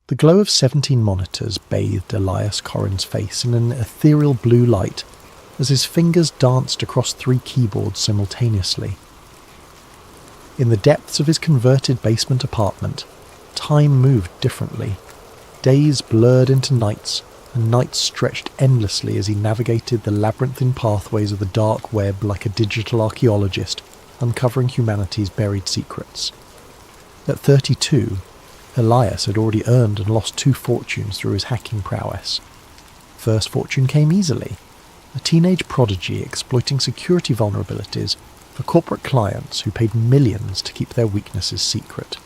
The glow of 17 monitors bathed Elias Korrin's face in an ethereal blue light as his fingers danced across 3 keyboards simultaneously. In the depths of his converted basement apartment, time moved differently. Days blurred into nights, and nights stretched endlessly as he navigated the labyrinthine pathways of the dark web like a digital archaeologist, uncovering humanity's buried secrets. At 32, Elias had already earned and lost 2 fortunes through his hacking prowess. First fortune came easily, a teenage prodigy exploiting security vulnerabilities for corporate clients who paid millions to keep their weaknesses secret.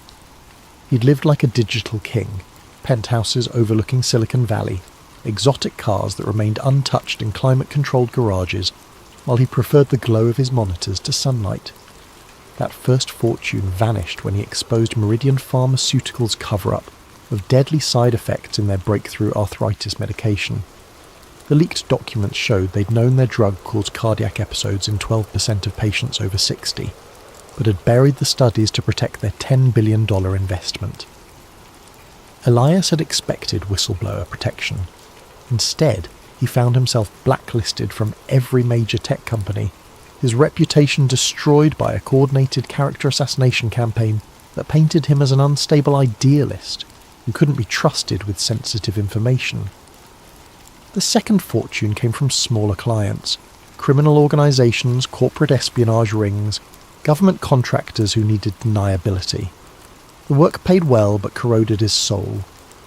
He'd lived like a digital king, penthouses overlooking Silicon Valley, exotic cars that remained untouched in climate-controlled garages, while he preferred the glow of his monitors to sunlight. That first fortune vanished when he exposed Meridian Pharmaceuticals' cover-up of deadly side effects in their breakthrough arthritis medication. The leaked documents showed they'd known their drug caused cardiac episodes in 12% of patients over 60, but had buried the studies to protect their $10 billion investment. Elias had expected whistleblower protection. Instead, he found himself blacklisted from every major tech company, his reputation destroyed by a coordinated character assassination campaign that painted him as an unstable idealist who couldn't be trusted with sensitive information. The second fortune came from smaller clients, criminal organisations, corporate espionage rings, government contractors who needed deniability. The work paid well but corroded his soul,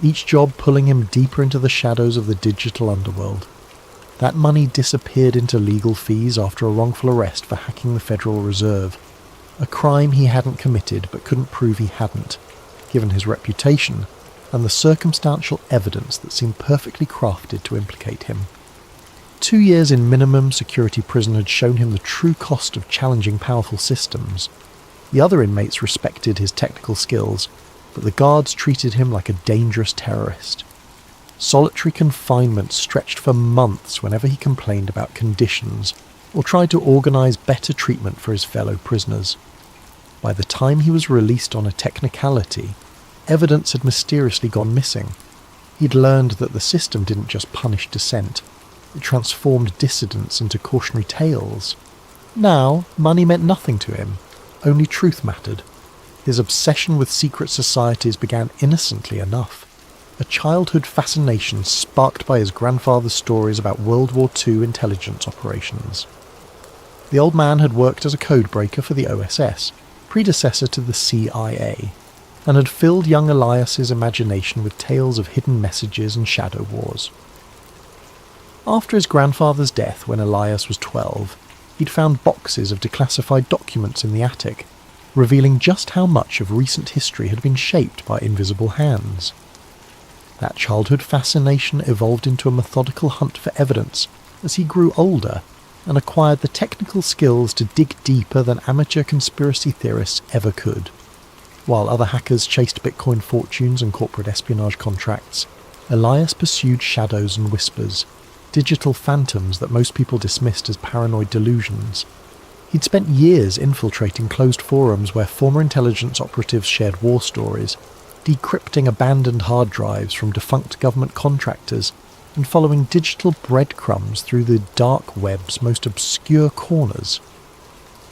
each job pulling him deeper into the shadows of the digital underworld. That money disappeared into legal fees after a wrongful arrest for hacking the Federal Reserve, a crime he hadn't committed but couldn't prove he hadn't, given his reputation and the circumstantial evidence that seemed perfectly crafted to implicate him. 2 years in minimum security prison had shown him the true cost of challenging powerful systems. The other inmates respected his technical skills, but the guards treated him like a dangerous terrorist. Solitary confinement stretched for months whenever he complained about conditions or tried to organise better treatment for his fellow prisoners. By the time he was released on a technicality, evidence had mysteriously gone missing. He'd learned that the system didn't just punish dissent, it transformed dissidents into cautionary tales. Now, money meant nothing to him, only truth mattered. His obsession with secret societies began innocently enough. A childhood fascination sparked by his grandfather's stories about World War II intelligence operations. The old man had worked as a codebreaker for the OSS, predecessor to the CIA, and had filled young Elias's imagination with tales of hidden messages and shadow wars. After his grandfather's death when Elias was 12, he'd found boxes of declassified documents in the attic, revealing just how much of recent history had been shaped by invisible hands. That childhood fascination evolved into a methodical hunt for evidence as he grew older and acquired the technical skills to dig deeper than amateur conspiracy theorists ever could. While other hackers chased Bitcoin fortunes and corporate espionage contracts, Elias pursued shadows and whispers, digital phantoms that most people dismissed as paranoid delusions. He'd spent years infiltrating closed forums where former intelligence operatives shared war stories, decrypting abandoned hard drives from defunct government contractors, and following digital breadcrumbs through the dark web's most obscure corners.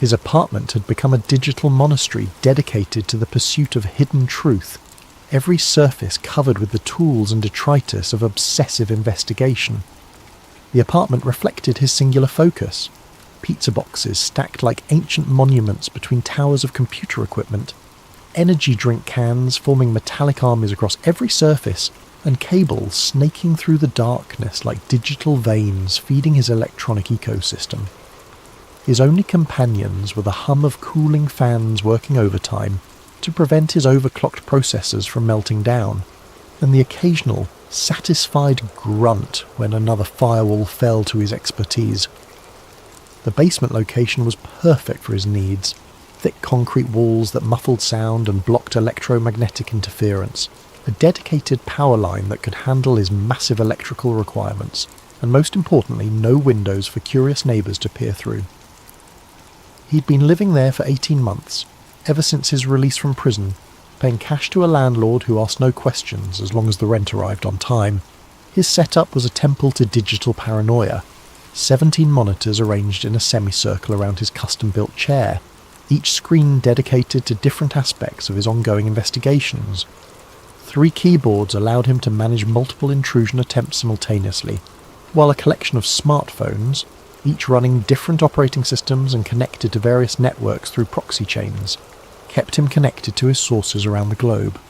His apartment had become a digital monastery dedicated to the pursuit of hidden truth, every surface covered with the tools and detritus of obsessive investigation. The apartment reflected his singular focus. Pizza boxes stacked like ancient monuments between towers of computer equipment, energy drink cans forming metallic armies across every surface, and cables snaking through the darkness like digital veins feeding his electronic ecosystem. His only companions were the hum of cooling fans working overtime to prevent his overclocked processors from melting down, and the occasional satisfied grunt when another firewall fell to his expertise. The basement location was perfect for his needs, thick concrete walls that muffled sound and blocked electromagnetic interference, a dedicated power line that could handle his massive electrical requirements, and most importantly, no windows for curious neighbours to peer through. He'd been living there for 18 months, ever since his release from prison, paying cash to a landlord who asked no questions as long as the rent arrived on time. His setup was a temple to digital paranoia. 17 monitors arranged in a semicircle around his custom-built chair, each screen dedicated to different aspects of his ongoing investigations. 3 keyboards allowed him to manage multiple intrusion attempts simultaneously, while a collection of smartphones, each running different operating systems and connected to various networks through proxy chains, kept him connected to his sources around the globe.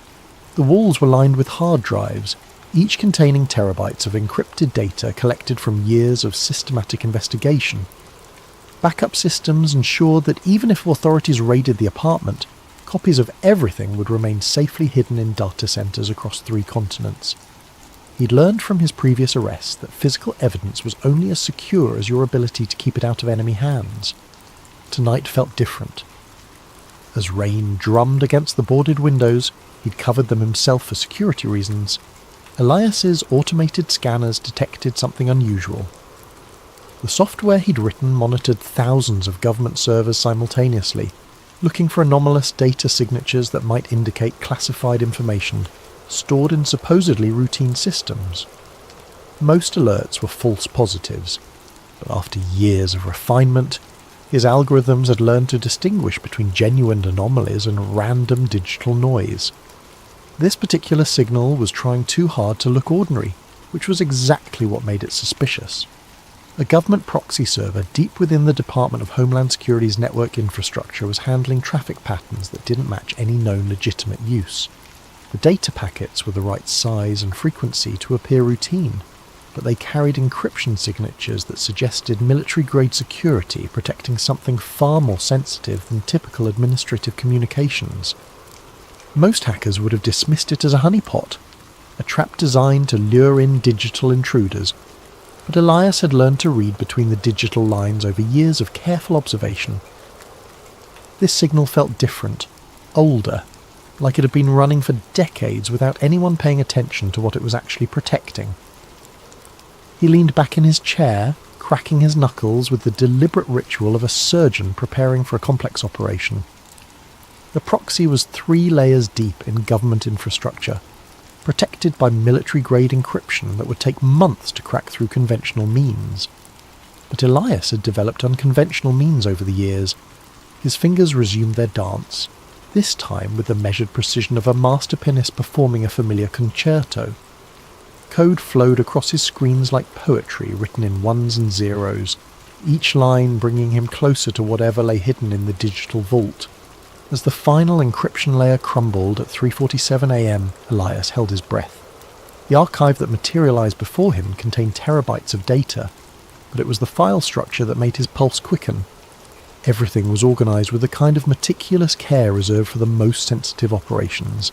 The walls were lined with hard drives, each containing terabytes of encrypted data collected from years of systematic investigation. Backup systems ensured that even if authorities raided the apartment, copies of everything would remain safely hidden in data centers across 3 continents. He'd learned from his previous arrests that physical evidence was only as secure as your ability to keep it out of enemy hands. Tonight felt different. As rain drummed against the boarded windows, he'd covered them himself for security reasons. Elias's automated scanners detected something unusual. The software he'd written monitored thousands of government servers simultaneously, looking for anomalous data signatures that might indicate classified information stored in supposedly routine systems. Most alerts were false positives, but after years of refinement, his algorithms had learned to distinguish between genuine anomalies and random digital noise. This particular signal was trying too hard to look ordinary, which was exactly what made it suspicious. A government proxy server deep within the Department of Homeland Security's network infrastructure was handling traffic patterns that didn't match any known legitimate use. The data packets were the right size and frequency to appear routine, but they carried encryption signatures that suggested military-grade security protecting something far more sensitive than typical administrative communications. Most hackers would have dismissed it as a honeypot, a trap designed to lure in digital intruders, but Elias had learned to read between the digital lines over years of careful observation. This signal felt different, older, like it had been running for decades without anyone paying attention to what it was actually protecting. He leaned back in his chair, cracking his knuckles with the deliberate ritual of a surgeon preparing for a complex operation. The proxy was 3 layers deep in government infrastructure, protected by military-grade encryption that would take months to crack through conventional means. But Elias had developed unconventional means over the years. His fingers resumed their dance, this time with the measured precision of a master pianist performing a familiar concerto. Code flowed across his screens like poetry written in 1s and 0s, each line bringing him closer to whatever lay hidden in the digital vault. As the final encryption layer crumbled at 3:47 a.m, Elias held his breath. The archive that materialized before him contained terabytes of data, but it was the file structure that made his pulse quicken. Everything was organized with the kind of meticulous care reserved for the most sensitive operations.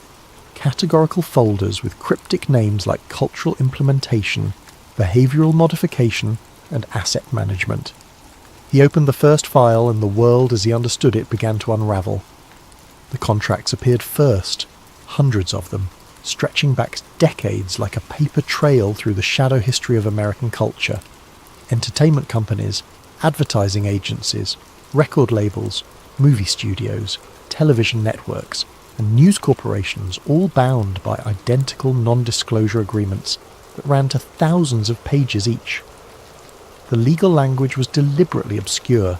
Categorical folders with cryptic names like cultural implementation, behavioral modification, and asset management. He opened the first file and the world as he understood it began to unravel. The contracts appeared first, hundreds of them, stretching back decades like a paper trail through the shadow history of American culture. Entertainment companies, advertising agencies, record labels, movie studios, television networks, and news corporations all bound by identical non-disclosure agreements that ran to thousands of pages each. The legal language was deliberately obscure,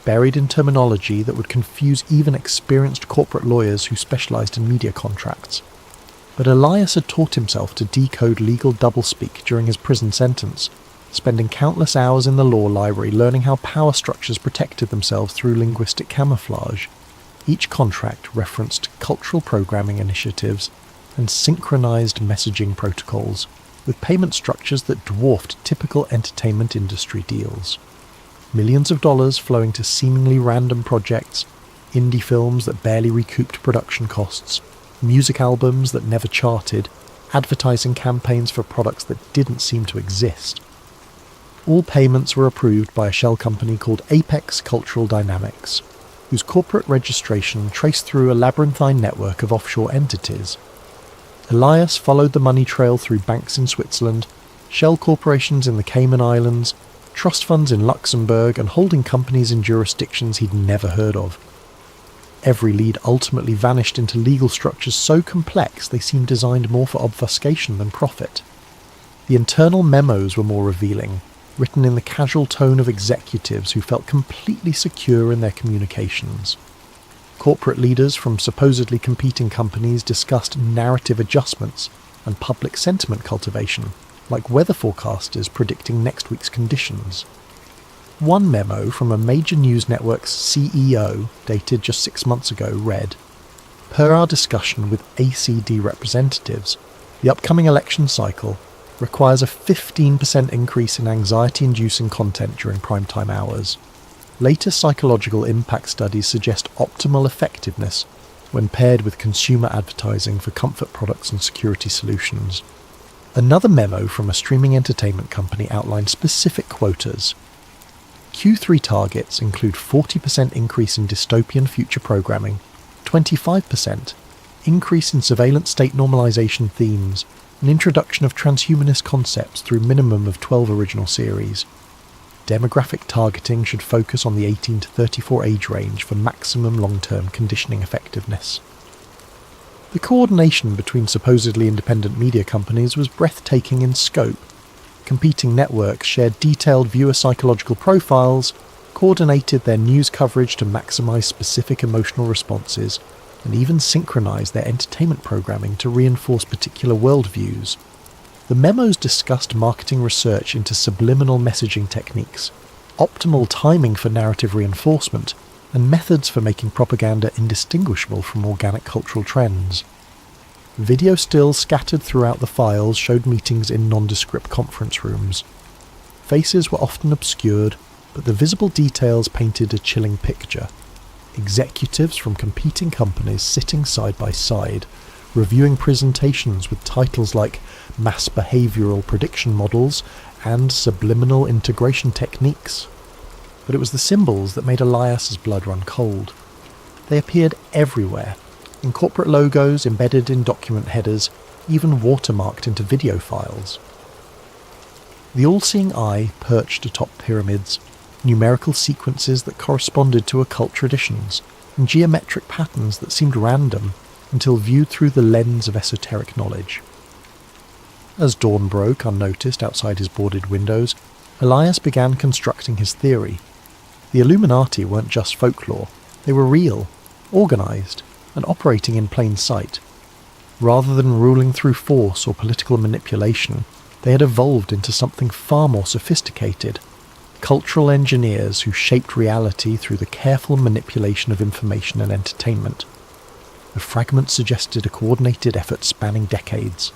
buried in terminology that would confuse even experienced corporate lawyers who specialized in media contracts. But Elias had taught himself to decode legal doublespeak during his prison sentence, spending countless hours in the law library learning how power structures protected themselves through linguistic camouflage. Each contract referenced cultural programming initiatives and synchronized messaging protocols, with payment structures that dwarfed typical entertainment industry deals. Millions of dollars flowing to seemingly random projects, indie films that barely recouped production costs, music albums that never charted, advertising campaigns for products that didn't seem to exist. All payments were approved by a shell company called Apex Cultural Dynamics, whose corporate registration traced through a labyrinthine network of offshore entities. Elias followed the money trail through banks in Switzerland, shell corporations in the Cayman Islands, trust funds in Luxembourg, and holding companies in jurisdictions he'd never heard of. Every lead ultimately vanished into legal structures so complex they seemed designed more for obfuscation than profit. The internal memos were more revealing, written in the casual tone of executives who felt completely secure in their communications. Corporate leaders from supposedly competing companies discussed narrative adjustments and public sentiment cultivation, like weather forecasters predicting next week's conditions. One memo from a major news network's CEO, dated just 6 months ago, read, "Per our discussion with ACD representatives, the upcoming election cycle requires a 15% increase in anxiety-inducing content during primetime hours. Latest psychological impact studies suggest optimal effectiveness when paired with consumer advertising for comfort products and security solutions." Another memo from a streaming entertainment company outlined specific quotas. Q3 targets include 40% increase in dystopian future programming, 25% increase in surveillance state normalization themes, an introduction of transhumanist concepts through minimum of 12 original series. Demographic targeting should focus on the 18 to 34 age range for maximum long-term conditioning effectiveness. The coordination between supposedly independent media companies was breathtaking in scope. Competing networks shared detailed viewer psychological profiles, coordinated their news coverage to maximize specific emotional responses, and even synchronized their entertainment programming to reinforce particular worldviews. The memos discussed marketing research into subliminal messaging techniques, optimal timing for narrative reinforcement, and methods for making propaganda indistinguishable from organic cultural trends. Video stills scattered throughout the files showed meetings in nondescript conference rooms. Faces were often obscured, but the visible details painted a chilling picture. Executives from competing companies sitting side by side, reviewing presentations with titles like Mass Behavioral Prediction Models and Subliminal Integration Techniques. But it was the symbols that made Elias's blood run cold. They appeared everywhere, in corporate logos embedded in document headers, even watermarked into video files. The all-seeing eye perched atop pyramids, numerical sequences that corresponded to occult traditions, and geometric patterns that seemed random until viewed through the lens of esoteric knowledge. As dawn broke unnoticed outside his boarded windows, Elias began constructing his theory. The Illuminati weren't just folklore, they were real, organised, and operating in plain sight. Rather than ruling through force or political manipulation, they had evolved into something far more sophisticated. Cultural engineers who shaped reality through the careful manipulation of information and entertainment. The fragments suggested a coordinated effort spanning decades.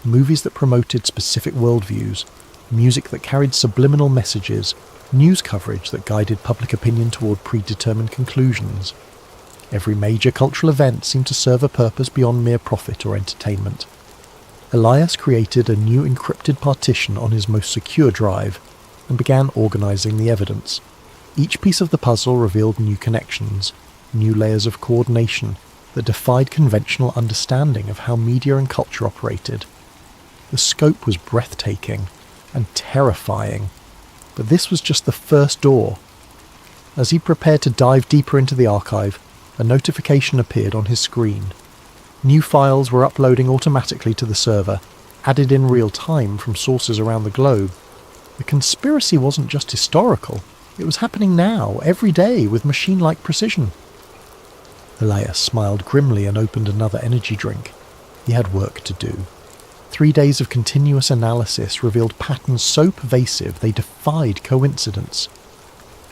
Movies that promoted specific worldviews, music that carried subliminal messages, news coverage that guided public opinion toward predetermined conclusions. Every major cultural event seemed to serve a purpose beyond mere profit or entertainment. Elias created a new encrypted partition on his most secure drive and began organising the evidence. Each piece of the puzzle revealed new connections, new layers of coordination that defied conventional understanding of how media and culture operated. The scope was breathtaking and terrifying, but this was just the first door. As he prepared to dive deeper into the archive, a notification appeared on his screen. New files were uploading automatically to the server, added in real time from sources around the globe. The conspiracy wasn't just historical, it was happening now, every day, with machine-like precision. Elias smiled grimly and opened another energy drink. He had work to do. 3 days of continuous analysis revealed patterns so pervasive they defied coincidence.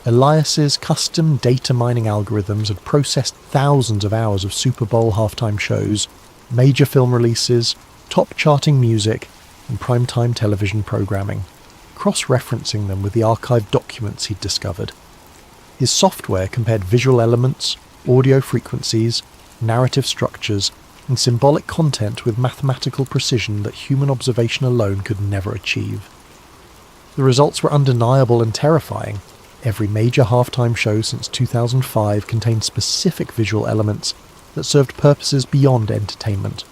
Elias's custom data mining algorithms had processed thousands of hours of Super Bowl halftime shows, major film releases, top-charting music, and primetime television programming, cross-referencing them with the archived documents he'd discovered. His software compared visual elements, audio frequencies, narrative structures, and symbolic content with mathematical precision that human observation alone could never achieve. The results were undeniable and terrifying. Every major halftime show since 2005 contained specific visual elements that served purposes beyond entertainment.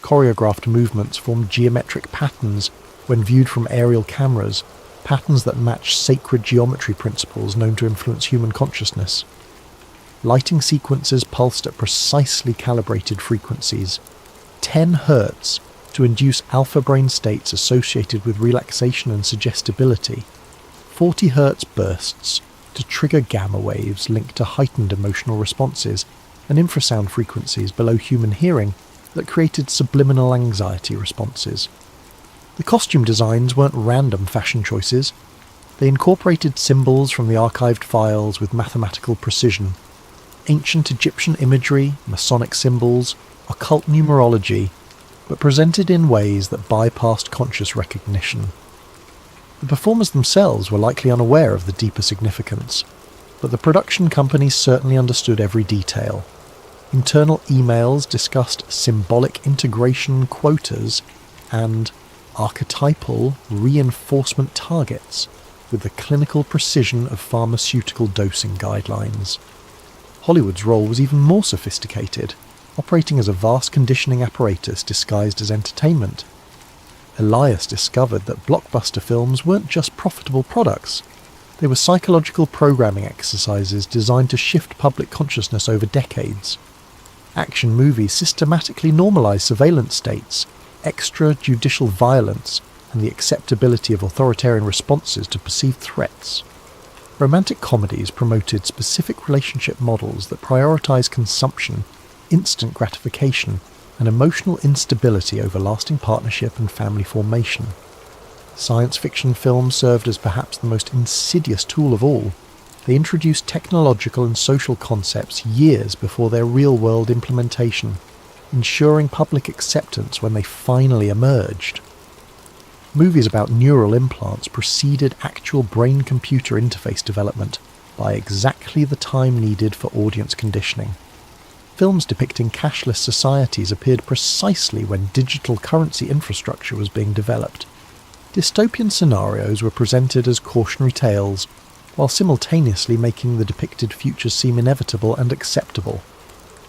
Choreographed movements formed geometric patterns when viewed from aerial cameras, patterns that matched sacred geometry principles known to influence human consciousness. lighting sequences pulsed at precisely calibrated frequencies, 10 Hz to induce alpha brain states associated with relaxation and suggestibility, 40 Hz bursts to trigger gamma waves linked to heightened emotional responses, and infrasound frequencies below human hearing that created subliminal anxiety responses. The costume designs weren't random fashion choices. They incorporated symbols from the archived files with mathematical precision. Ancient Egyptian imagery, Masonic symbols, occult numerology, but presented in ways that bypassed conscious recognition. The performers themselves were likely unaware of the deeper significance, but the production companies certainly understood every detail. Internal emails discussed symbolic integration quotas and archetypal reinforcement targets with the clinical precision of pharmaceutical dosing guidelines. Hollywood's role was even more sophisticated, operating as a vast conditioning apparatus disguised as entertainment. Elias discovered that blockbuster films weren't just profitable products. They were psychological programming exercises designed to shift public consciousness over decades. Action movies systematically normalized surveillance states, extrajudicial violence, and the acceptability of authoritarian responses to perceived threats. Romantic comedies promoted specific relationship models that prioritize consumption, instant gratification, and emotional instability over lasting partnership and family formation. Science fiction films served as perhaps the most insidious tool of all. They introduced technological and social concepts years before their real-world implementation, ensuring public acceptance when they finally emerged. Movies about neural implants preceded actual brain-computer interface development by exactly the time needed for audience conditioning. Films depicting cashless societies appeared precisely when digital currency infrastructure was being developed. Dystopian scenarios were presented as cautionary tales, while simultaneously making the depicted future seem inevitable and acceptable.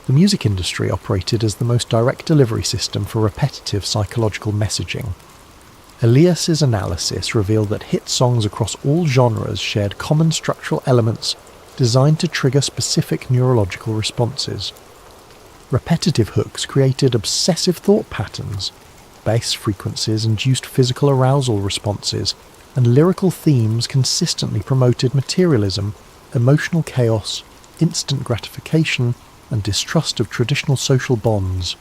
The music industry operated as the most direct delivery system for repetitive psychological messaging. Elias's analysis revealed that hit songs across all genres shared common structural elements designed to trigger specific neurological responses. Repetitive hooks created obsessive thought patterns, bass frequencies induced physical arousal responses, and lyrical themes consistently promoted materialism, emotional chaos, instant gratification, and distrust of traditional social bonds.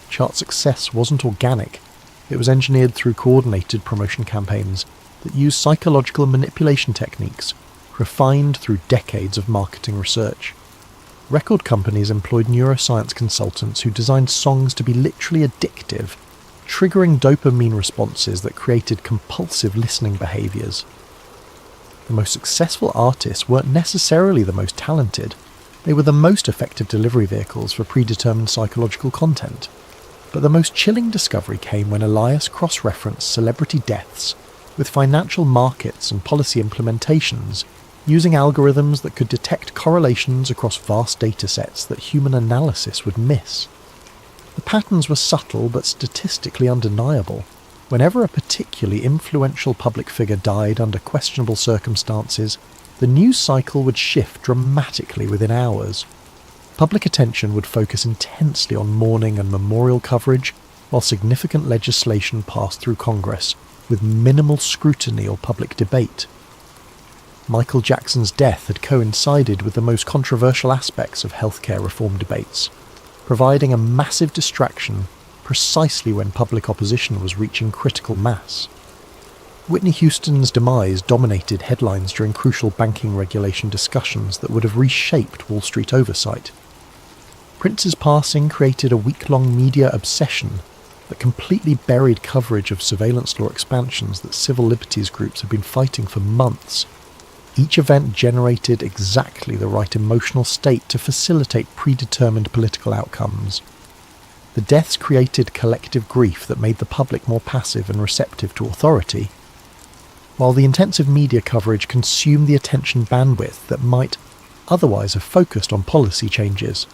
Chart success wasn't organic. It was engineered through coordinated promotion campaigns that used psychological manipulation techniques, refined through decades of marketing research. Record companies employed neuroscience consultants who designed songs to be literally addictive, triggering dopamine responses that created compulsive listening behaviours. The most successful artists weren't necessarily the most talented. They were the most effective delivery vehicles for predetermined psychological content. But the most chilling discovery came when Elias cross-referenced celebrity deaths with financial markets and policy implementations, using algorithms that could detect correlations across vast datasets that human analysis would miss. The patterns were subtle but statistically undeniable. Whenever a particularly influential public figure died under questionable circumstances, the news cycle would shift dramatically within hours. Public attention would focus intensely on mourning and memorial coverage, while significant legislation passed through Congress, with minimal scrutiny or public debate. Michael Jackson's death had coincided with the most controversial aspects of healthcare reform debates, providing a massive distraction precisely when public opposition was reaching critical mass. Whitney Houston's demise dominated headlines during crucial banking regulation discussions that would have reshaped Wall Street oversight. Prince's passing created a week-long media obsession that completely buried coverage of surveillance law expansions that civil liberties groups had been fighting for months. Each event generated exactly the right emotional state to facilitate predetermined political outcomes. The deaths created collective grief that made the public more passive and receptive to authority, while the intensive media coverage consumed the attention bandwidth that might otherwise have focused on policy changes.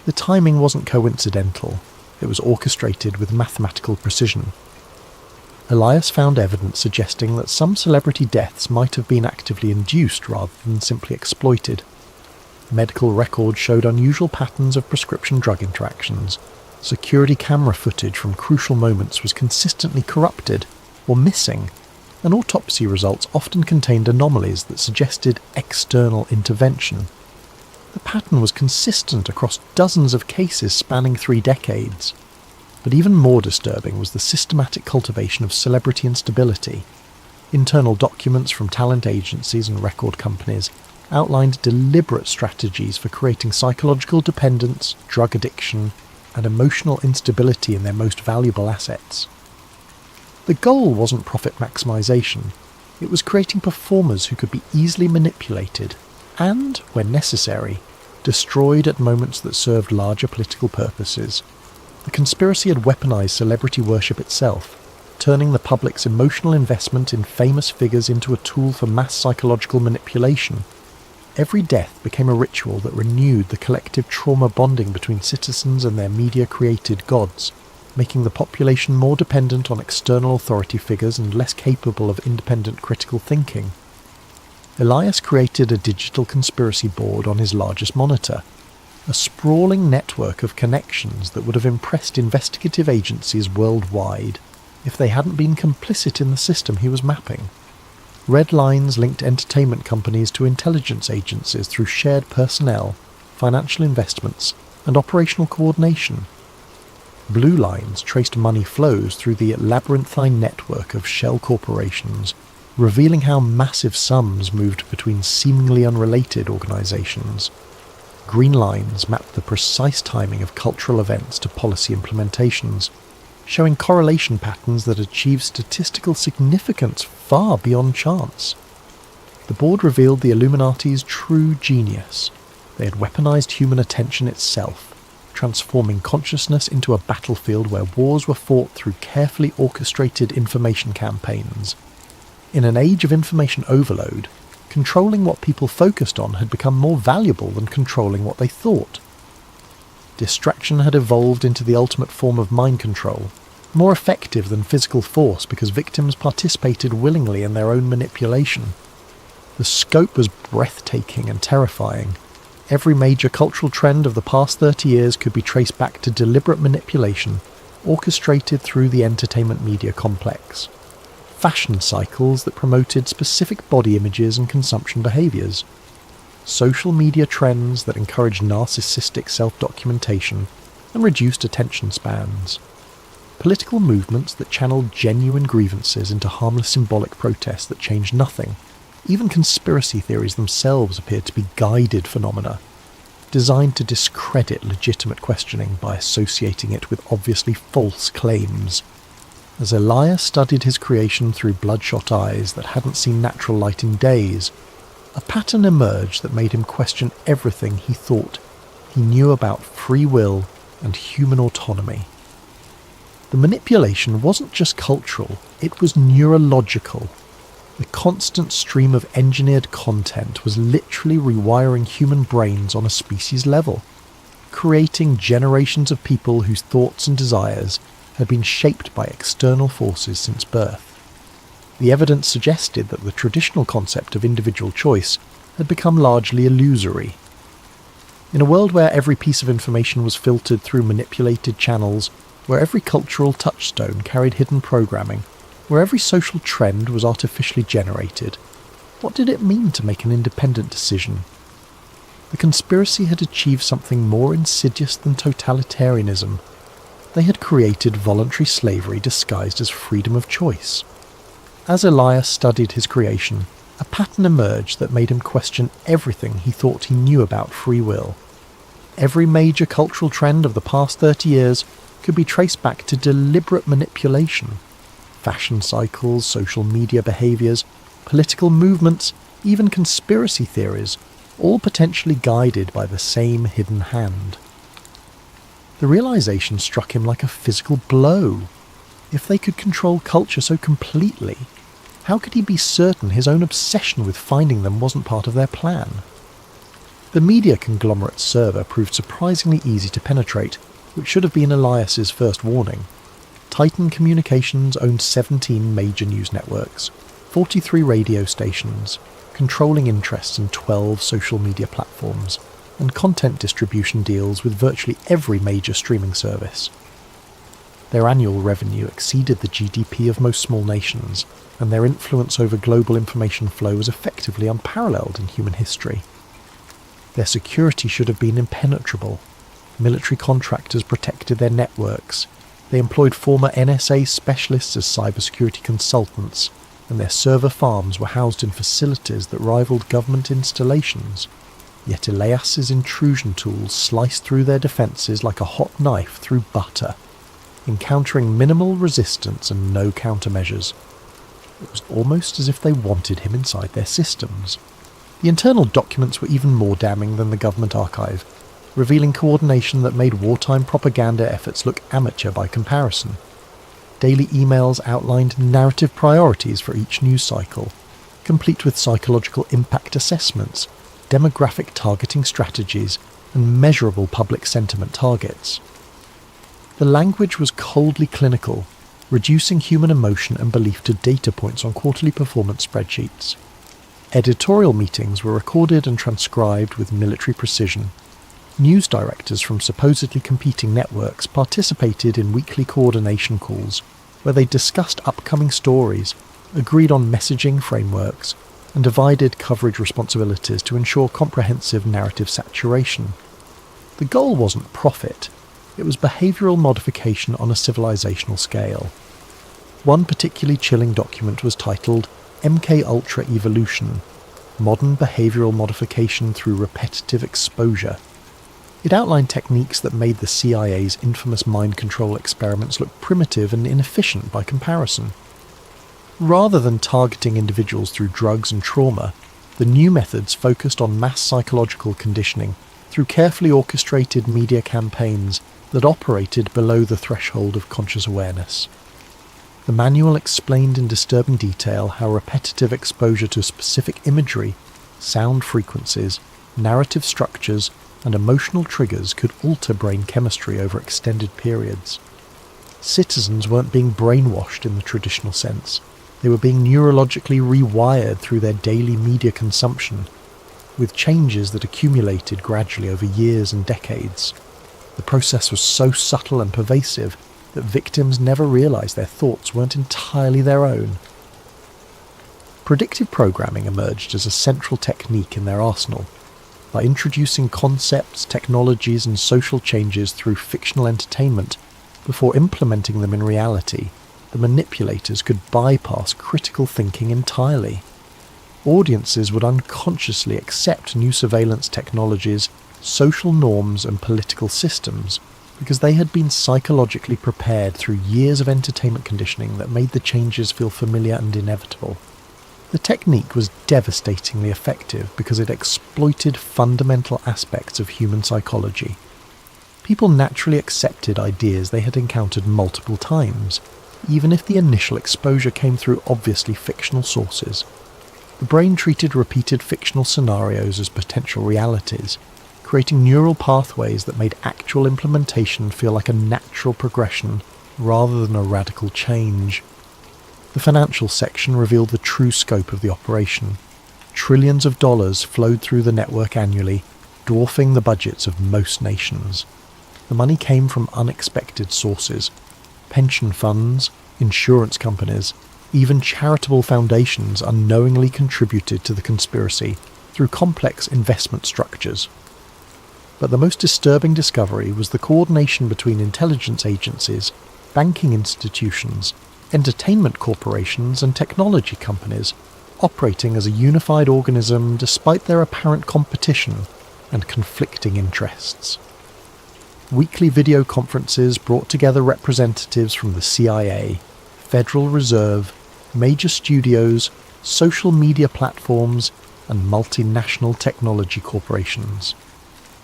The timing wasn't coincidental. It was orchestrated with mathematical precision. Elias found evidence suggesting that some celebrity deaths might have been actively induced rather than simply exploited. Medical records showed unusual patterns of prescription drug interactions. Security camera footage from crucial moments was consistently corrupted or missing, and autopsy results often contained anomalies that suggested external intervention. The pattern was consistent across dozens of cases spanning 3 decades. But even more disturbing was the systematic cultivation of celebrity instability. Internal documents from talent agencies and record companies outlined deliberate strategies for creating psychological dependence, drug addiction, and emotional instability in their most valuable assets. The goal wasn't profit maximization, it was creating performers who could be easily manipulated and, when necessary, destroyed at moments that served larger political purposes. The conspiracy had weaponized celebrity worship itself, turning the public's emotional investment in famous figures into a tool for mass psychological manipulation. Every death became a ritual that renewed the collective trauma bonding between citizens and their media-created gods, making the population more dependent on external authority figures and less capable of independent critical thinking. Elias created a digital conspiracy board on his largest monitor, a sprawling network of connections that would have impressed investigative agencies worldwide if they hadn't been complicit in the system he was mapping. Red lines linked entertainment companies to intelligence agencies through shared personnel, financial investments, and operational coordination. Blue lines traced money flows through the labyrinthine network of shell corporations, revealing how massive sums moved between seemingly unrelated organizations. Green lines mapped the precise timing of cultural events to policy implementations, showing correlation patterns that achieved statistical significance far beyond chance. The board revealed the Illuminati's true genius. They had weaponized human attention itself, transforming consciousness into a battlefield where wars were fought through carefully orchestrated information campaigns. In an age of information overload, controlling what people focused on had become more valuable than controlling what they thought. Distraction had evolved into the ultimate form of mind control, more effective than physical force because victims participated willingly in their own manipulation. The scope was breathtaking and terrifying. Every major cultural trend of the past 30 years could be traced back to deliberate manipulation, orchestrated through the entertainment media complex. Fashion cycles that promoted specific body images and consumption behaviours. Social media trends that encouraged narcissistic self-documentation and reduced attention spans. Political movements that channeled genuine grievances into harmless symbolic protests that changed nothing. Even conspiracy theories themselves appeared to be guided phenomena, designed to discredit legitimate questioning by associating it with obviously false claims. As Elias studied his creation through bloodshot eyes that hadn't seen natural light in days, a pattern emerged that made him question everything he thought he knew about free will and human autonomy. The manipulation wasn't just cultural, it was neurological. The constant stream of engineered content was literally rewiring human brains on a species level, creating generations of people whose thoughts and desires had been shaped by external forces since birth. The evidence suggested that the traditional concept of individual choice had become largely illusory. In a world where every piece of information was filtered through manipulated channels, where every cultural touchstone carried hidden programming, where every social trend was artificially generated, what did it mean to make an independent decision? The conspiracy had achieved something more insidious than totalitarianism. They had created voluntary slavery disguised as freedom of choice. As Elias studied his creation, a pattern emerged that made him question everything he thought he knew about free will. Every major cultural trend of the past 30 years could be traced back to deliberate manipulation. Fashion cycles, social media behaviours, political movements, even conspiracy theories, all potentially guided by the same hidden hand. The realization struck him like a physical blow. If they could control culture so completely, how could he be certain his own obsession with finding them wasn't part of their plan? The media conglomerate's server proved surprisingly easy to penetrate, which should have been Elias's first warning. Titan Communications owned 17 major news networks, 43 radio stations, controlling interests in 12 social media platforms, and content distribution deals with virtually every major streaming service. Their annual revenue exceeded the GDP of most small nations, and their influence over global information flow was effectively unparalleled in human history. Their security should have been impenetrable. Military contractors protected their networks. They employed former NSA specialists as cybersecurity consultants, and their server farms were housed in facilities that rivaled government installations. Yet Elias's intrusion tools sliced through their defences like a hot knife through butter, encountering minimal resistance and no countermeasures. It was almost as if they wanted him inside their systems. The internal documents were even more damning than the government archive, revealing coordination that made wartime propaganda efforts look amateur by comparison. Daily emails outlined narrative priorities for each news cycle, complete with psychological impact assessments, demographic targeting strategies, and measurable public sentiment targets. The language was coldly clinical, reducing human emotion and belief to data points on quarterly performance spreadsheets. Editorial meetings were recorded and transcribed with military precision. News directors from supposedly competing networks participated in weekly coordination calls, where they discussed upcoming stories, agreed on messaging frameworks, and divided coverage responsibilities to ensure comprehensive narrative saturation. The goal wasn't profit, it was behavioural modification on a civilizational scale. One particularly chilling document was titled MK Ultra Evolution, Modern Behavioural Modification Through Repetitive Exposure. It outlined techniques that made the CIA's infamous mind control experiments look primitive and inefficient by comparison. Rather than targeting individuals through drugs and trauma, the new methods focused on mass psychological conditioning through carefully orchestrated media campaigns that operated below the threshold of conscious awareness. The manual explained in disturbing detail how repetitive exposure to specific imagery, sound frequencies, narrative structures, and emotional triggers could alter brain chemistry over extended periods. Citizens weren't being brainwashed in the traditional sense. They were being neurologically rewired through their daily media consumption, with changes that accumulated gradually over years and decades. The process was so subtle and pervasive that victims never realized their thoughts weren't entirely their own. Predictive programming emerged as a central technique in their arsenal. By introducing concepts, technologies, and social changes through fictional entertainment, before implementing them in reality, the manipulators could bypass critical thinking entirely. Audiences would unconsciously accept new surveillance technologies, social norms, and political systems because they had been psychologically prepared through years of entertainment conditioning that made the changes feel familiar and inevitable. The technique was devastatingly effective because it exploited fundamental aspects of human psychology. People naturally accepted ideas they had encountered multiple times, even if the initial exposure came through obviously fictional sources. The brain treated repeated fictional scenarios as potential realities, creating neural pathways that made actual implementation feel like a natural progression rather than a radical change. The financial section revealed the true scope of the operation. Trillions of dollars flowed through the network annually, dwarfing the budgets of most nations. The money came from unexpected sources: pension funds, insurance companies, even charitable foundations unknowingly contributed to the conspiracy through complex investment structures. But the most disturbing discovery was the coordination between intelligence agencies, banking institutions, entertainment corporations, and technology companies, operating as a unified organism despite their apparent competition and conflicting interests. Weekly video conferences brought together representatives from the CIA, Federal Reserve, major studios, social media platforms, and multinational technology corporations.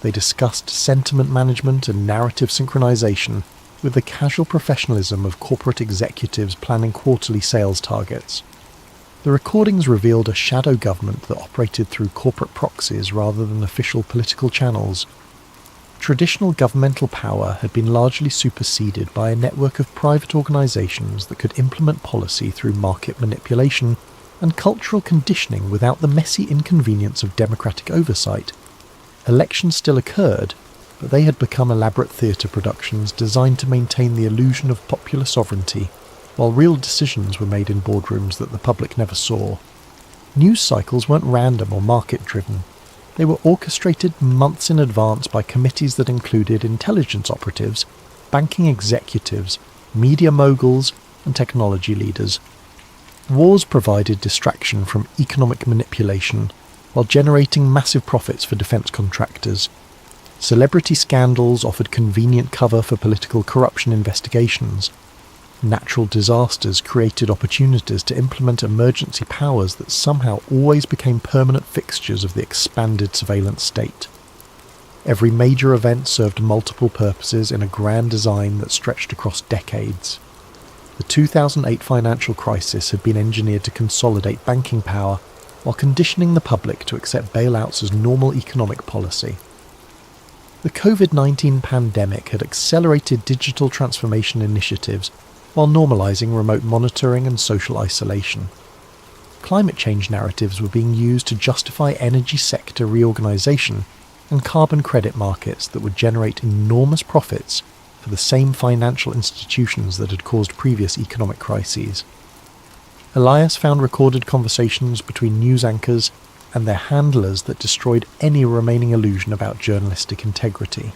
They discussed sentiment management and narrative synchronization with the casual professionalism of corporate executives planning quarterly sales targets. The recordings revealed a shadow government that operated through corporate proxies rather than official political channels. Traditional governmental power had been largely superseded by a network of private organizations that could implement policy through market manipulation and cultural conditioning without the messy inconvenience of democratic oversight. Elections still occurred, but they had become elaborate theatre productions designed to maintain the illusion of popular sovereignty, while real decisions were made in boardrooms that the public never saw. News cycles weren't random or market-driven. They were orchestrated months in advance by committees that included intelligence operatives, banking executives, media moguls, and technology leaders. Wars provided distraction from economic manipulation, while generating massive profits for defence contractors. Celebrity scandals offered convenient cover for political corruption investigations. Natural disasters created opportunities to implement emergency powers that somehow always became permanent fixtures of the expanded surveillance state. Every major event served multiple purposes in a grand design that stretched across decades. The 2008 financial crisis had been engineered to consolidate banking power while conditioning the public to accept bailouts as normal economic policy. The COVID-19 pandemic had accelerated digital transformation initiatives while normalising remote monitoring and social isolation. Climate change narratives were being used to justify energy sector reorganisation and carbon credit markets that would generate enormous profits for the same financial institutions that had caused previous economic crises. Elias found recorded conversations between news anchors and their handlers that destroyed any remaining illusion about journalistic integrity.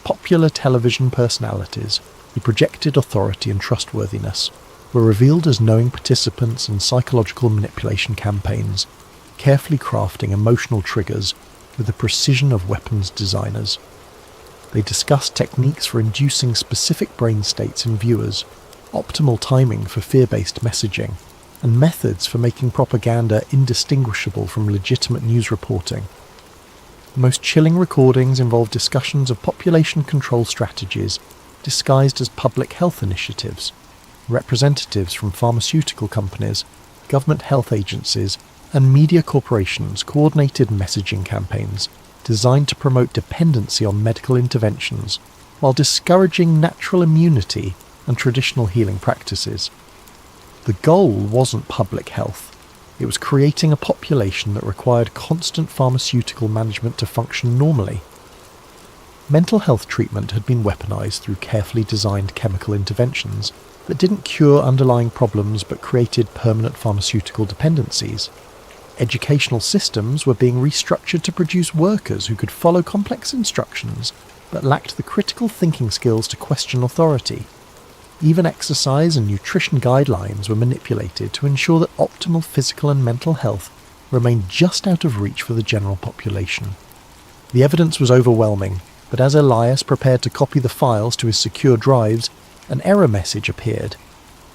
Popular television personalities who projected authority and trustworthiness were revealed as knowing participants in psychological manipulation campaigns, carefully crafting emotional triggers with the precision of weapons designers. They discussed techniques for inducing specific brain states in viewers, optimal timing for fear-based messaging, and methods for making propaganda indistinguishable from legitimate news reporting. The most chilling recordings involved discussions of population control strategies disguised as public health initiatives. Representatives from pharmaceutical companies, government health agencies, and media corporations coordinated messaging campaigns designed to promote dependency on medical interventions while discouraging natural immunity and traditional healing practices. The goal wasn't public health. It was creating a population that required constant pharmaceutical management to function normally. Mental health treatment had been weaponized through carefully designed chemical interventions that didn't cure underlying problems but created permanent pharmaceutical dependencies. Educational systems were being restructured to produce workers who could follow complex instructions but lacked the critical thinking skills to question authority. Even exercise and nutrition guidelines were manipulated to ensure that optimal physical and mental health remained just out of reach for the general population. The evidence was overwhelming, but as Elias prepared to copy the files to his secure drives, an error message appeared.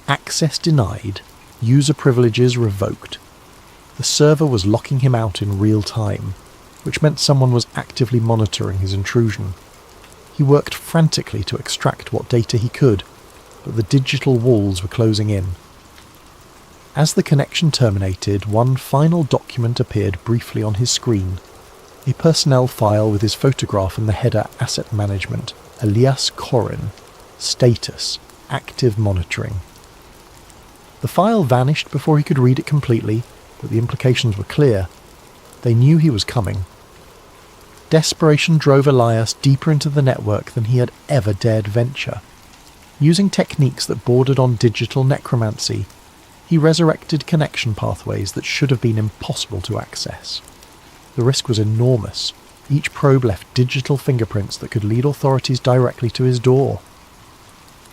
Access denied. User privileges revoked. The server was locking him out in real time, which meant someone was actively monitoring his intrusion. He worked frantically to extract what data he could, but the digital walls were closing in. As the connection terminated, one final document appeared briefly on his screen. A personnel file with his photograph and the header Asset Management, Elias Korrin. Status, Active Monitoring. The file vanished before he could read it completely, but the implications were clear. They knew he was coming. Desperation drove Elias deeper into the network than he had ever dared venture. Using techniques that bordered on digital necromancy, he resurrected connection pathways that should have been impossible to access. The risk was enormous. Each probe left digital fingerprints that could lead authorities directly to his door.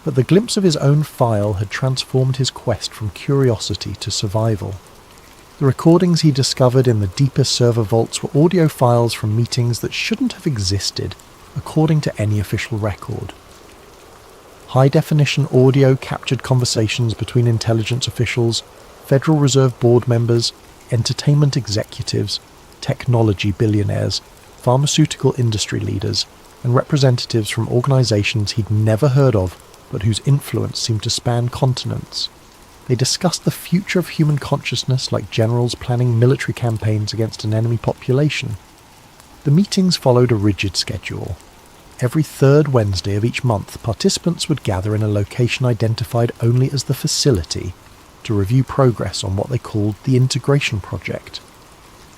But the glimpse of his own file had transformed his quest from curiosity to survival. The recordings he discovered in the deeper server vaults were audio files from meetings that shouldn't have existed, according to any official record. High-definition audio captured conversations between intelligence officials, Federal Reserve board members, entertainment executives, technology billionaires, pharmaceutical industry leaders, and representatives from organizations he'd never heard of, but whose influence seemed to span continents. They discussed the future of human consciousness like generals planning military campaigns against an enemy population. The meetings followed a rigid schedule. Every third Wednesday of each month, participants would gather in a location identified only as the facility to review progress on what they called the Integration Project.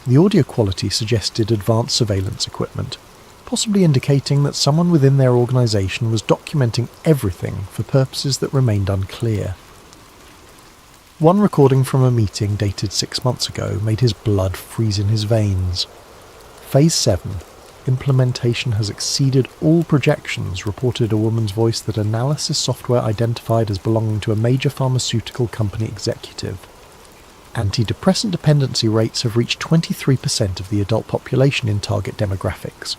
The audio quality suggested advanced surveillance equipment, possibly indicating that someone within their organisation was documenting everything for purposes that remained unclear. One recording from a meeting dated 6 months ago made his blood freeze in his veins. Phase 7, implementation has exceeded all projections, reported a woman's voice that analysis software identified as belonging to a major pharmaceutical company executive. Antidepressant dependency rates have reached 23% of the adult population in target demographics.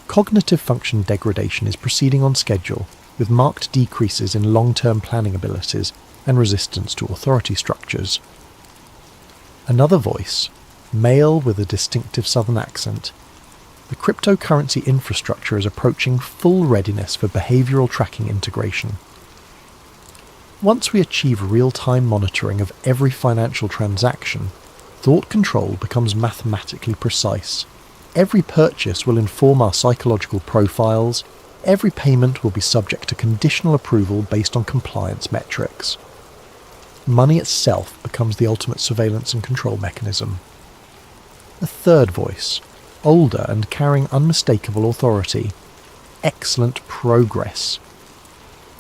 Cognitive function degradation is proceeding on schedule, with marked decreases in long-term planning abilities and resistance to authority structures. Another voice, male with a distinctive southern accent. The cryptocurrency infrastructure is approaching full readiness for behavioural tracking integration. Once we achieve real-time monitoring of every financial transaction, thought control becomes mathematically precise. Every purchase will inform our psychological profiles. Every payment will be subject to conditional approval based on compliance metrics. Money itself becomes the ultimate surveillance and control mechanism. A third voice, older and carrying unmistakable authority. Excellent progress.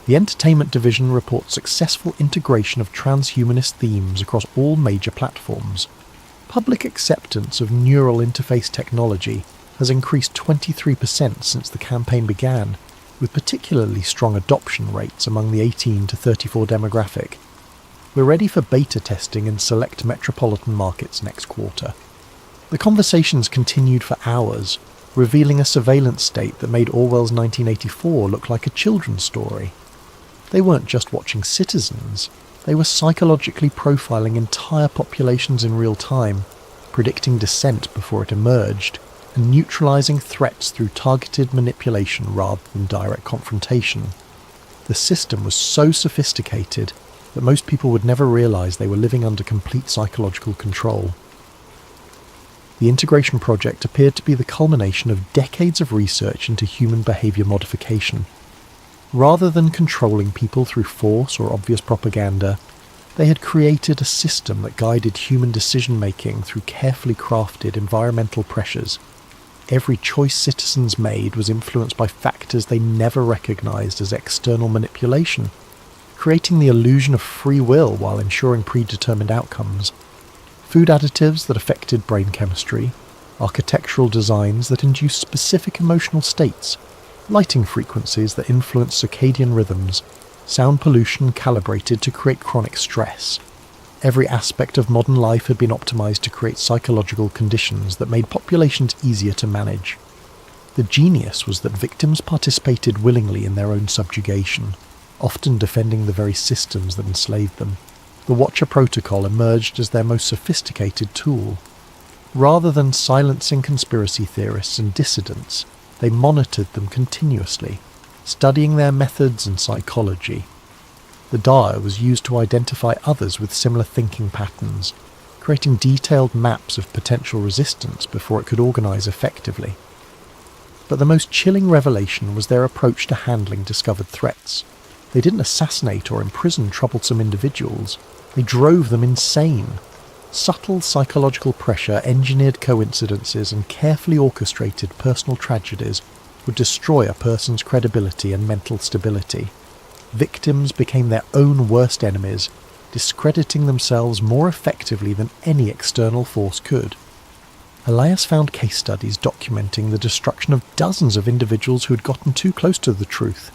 The entertainment division reports successful integration of transhumanist themes across all major platforms. Public acceptance of neural interface technology has increased 23% since the campaign began, with particularly strong adoption rates among the 18 to 34 demographic. We're ready for beta testing in select metropolitan markets next quarter. The conversations continued for hours, revealing a surveillance state that made Orwell's 1984 look like a children's story. They weren't just watching citizens, they were psychologically profiling entire populations in real time, predicting dissent before it emerged, and neutralizing threats through targeted manipulation rather than direct confrontation. The system was so sophisticated that most people would never realize they were living under complete psychological control. The integration project appeared to be the culmination of decades of research into human behavior modification. Rather than controlling people through force or obvious propaganda, they had created a system that guided human decision-making through carefully crafted environmental pressures. Every choice citizens made was influenced by factors they never recognized as external manipulation, creating the illusion of free will while ensuring predetermined outcomes. Food additives that affected brain chemistry, architectural designs that induced specific emotional states, lighting frequencies that influence circadian rhythms, sound pollution calibrated to create chronic stress. Every aspect of modern life had been optimized to create psychological conditions that made populations easier to manage. The genius was that victims participated willingly in their own subjugation, often defending the very systems that enslaved them. The Watcher Protocol emerged as their most sophisticated tool. Rather than silencing conspiracy theorists and dissidents, they monitored them continuously, studying their methods and psychology. The dial was used to identify others with similar thinking patterns, creating detailed maps of potential resistance before it could organize effectively. But the most chilling revelation was their approach to handling discovered threats. They didn't assassinate or imprison troublesome individuals, they drove them insane. Subtle psychological pressure, engineered coincidences, and carefully orchestrated personal tragedies would destroy a person's credibility and mental stability. Victims became their own worst enemies, discrediting themselves more effectively than any external force could. Elias found case studies documenting the destruction of dozens of individuals who had gotten too close to the truth.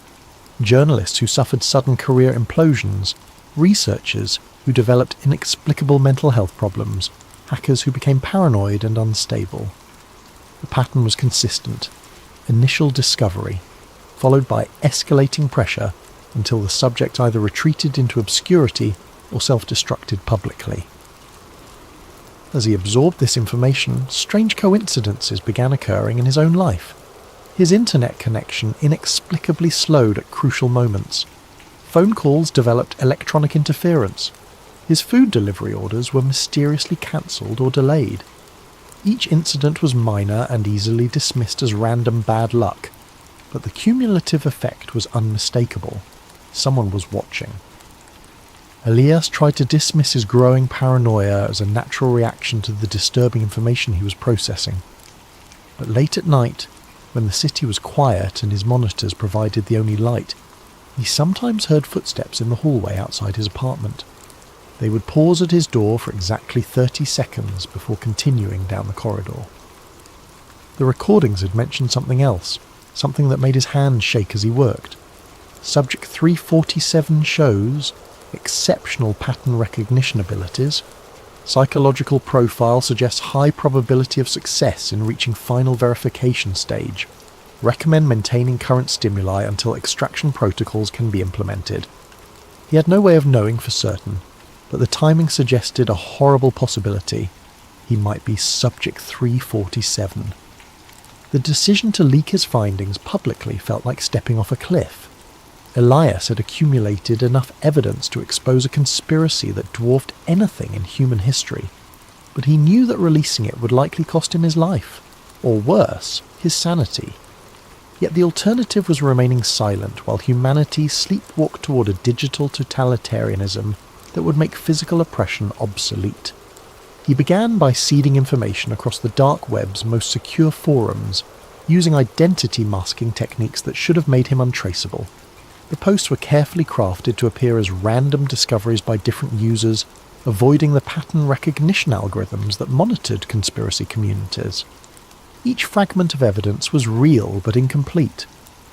Journalists who suffered sudden career implosions, researchers who developed inexplicable mental health problems, hackers who became paranoid and unstable. The pattern was consistent. Initial discovery, followed by escalating pressure until the subject either retreated into obscurity or self-destructed publicly. As he absorbed this information, strange coincidences began occurring in his own life. His internet connection inexplicably slowed at crucial moments. Phone calls developed electronic interference. His food delivery orders were mysteriously cancelled or delayed. Each incident was minor and easily dismissed as random bad luck, but the cumulative effect was unmistakable. Someone was watching. Elias tried to dismiss his growing paranoia as a natural reaction to the disturbing information he was processing. But late at night, when the city was quiet and his monitors provided the only light, he sometimes heard footsteps in the hallway outside his apartment. They would pause at his door for exactly 30 seconds before continuing down the corridor. The recordings had mentioned something else, something that made his hands shake as he worked. Subject 347 shows exceptional pattern recognition abilities. Psychological profile suggests high probability of success in reaching final verification stage. Recommend maintaining current stimuli until extraction protocols can be implemented. He had no way of knowing for certain, but the timing suggested a horrible possibility. He might be Subject 347. The decision to leak his findings publicly felt like stepping off a cliff. Elias had accumulated enough evidence to expose a conspiracy that dwarfed anything in human history, but he knew that releasing it would likely cost him his life, or worse, his sanity. Yet the alternative was remaining silent while humanity sleepwalked toward a digital totalitarianism that would make physical oppression obsolete. He began by seeding information across the dark web's most secure forums, using identity masking techniques that should have made him untraceable. The posts were carefully crafted to appear as random discoveries by different users, avoiding the pattern recognition algorithms that monitored conspiracy communities. Each fragment of evidence was real but incomplete,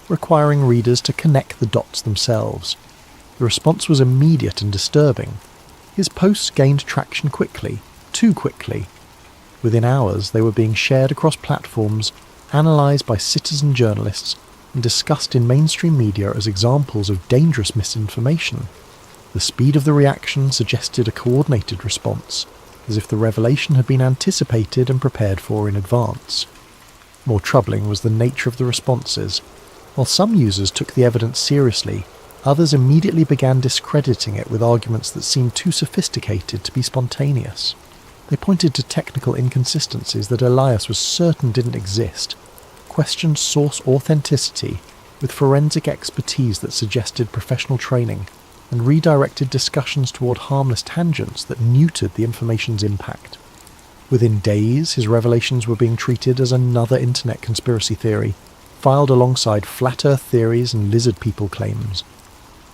requiring readers to connect the dots themselves. The response was immediate and disturbing. His posts gained traction quickly, too quickly. Within hours, they were being shared across platforms, analysed by citizen journalists, and discussed in mainstream media as examples of dangerous misinformation. The speed of the reaction suggested a coordinated response, as if the revelation had been anticipated and prepared for in advance. More troubling was the nature of the responses. While some users took the evidence seriously, others immediately began discrediting it with arguments that seemed too sophisticated to be spontaneous. They pointed to technical inconsistencies that Elias was certain didn't exist, questioned source authenticity with forensic expertise that suggested professional training, and redirected discussions toward harmless tangents that neutered the information's impact. Within days, his revelations were being treated as another internet conspiracy theory, filed alongside flat earth theories and lizard people claims.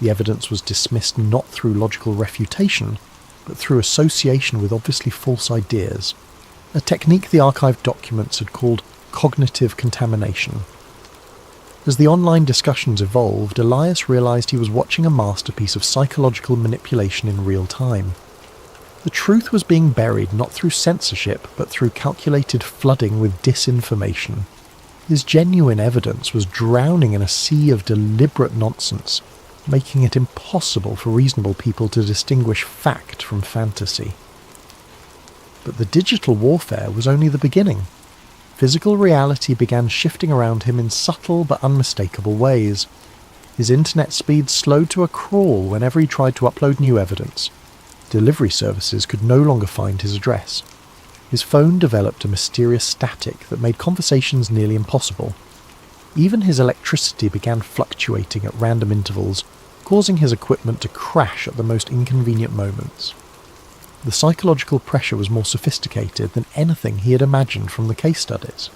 The evidence was dismissed not through logical refutation, but through association with obviously false ideas, a technique the archived documents had called cognitive contamination. As the online discussions evolved, Elias realised he was watching a masterpiece of psychological manipulation in real time. The truth was being buried not through censorship, but through calculated flooding with disinformation. His genuine evidence was drowning in a sea of deliberate nonsense, making it impossible for reasonable people to distinguish fact from fantasy. But the digital warfare was only the beginning. Physical reality began shifting around him in subtle but unmistakable ways. His internet speed slowed to a crawl whenever he tried to upload new evidence. Delivery services could no longer find his address. His phone developed a mysterious static that made conversations nearly impossible. Even his electricity began fluctuating at random intervals, causing his equipment to crash at the most inconvenient moments. The psychological pressure was more sophisticated than anything he had imagined from the case studies.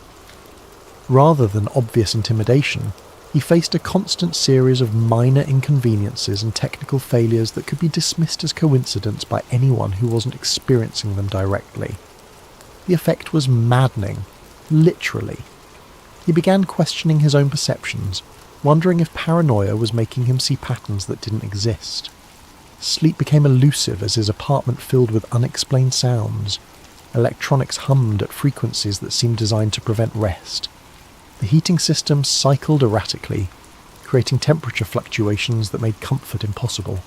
Rather than obvious intimidation, he faced a constant series of minor inconveniences and technical failures that could be dismissed as coincidence by anyone who wasn't experiencing them directly. The effect was maddening, literally. He began questioning his own perceptions, wondering if paranoia was making him see patterns that didn't exist. Sleep became elusive as his apartment filled with unexplained sounds. Electronics hummed at frequencies that seemed designed to prevent rest. The heating system cycled erratically, creating temperature fluctuations that made comfort impossible.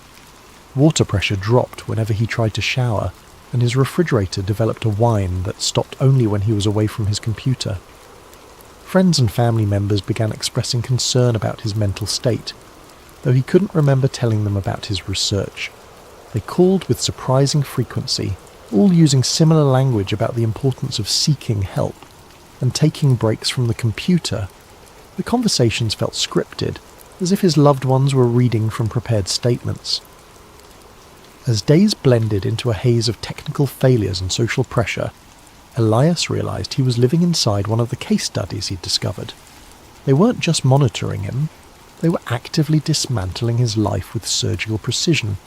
Water pressure dropped whenever he tried to shower, and his refrigerator developed a whine that stopped only when he was away from his computer. Friends and family members began expressing concern about his mental state, though he couldn't remember telling them about his research. They called with surprising frequency, all using similar language about the importance of seeking help and taking breaks from the computer. The conversations felt scripted, as if his loved ones were reading from prepared statements. As days blended into a haze of technical failures and social pressure, Elias realised he was living inside one of the case studies he'd discovered. They weren't just monitoring him, they were actively dismantling his life with surgical precision.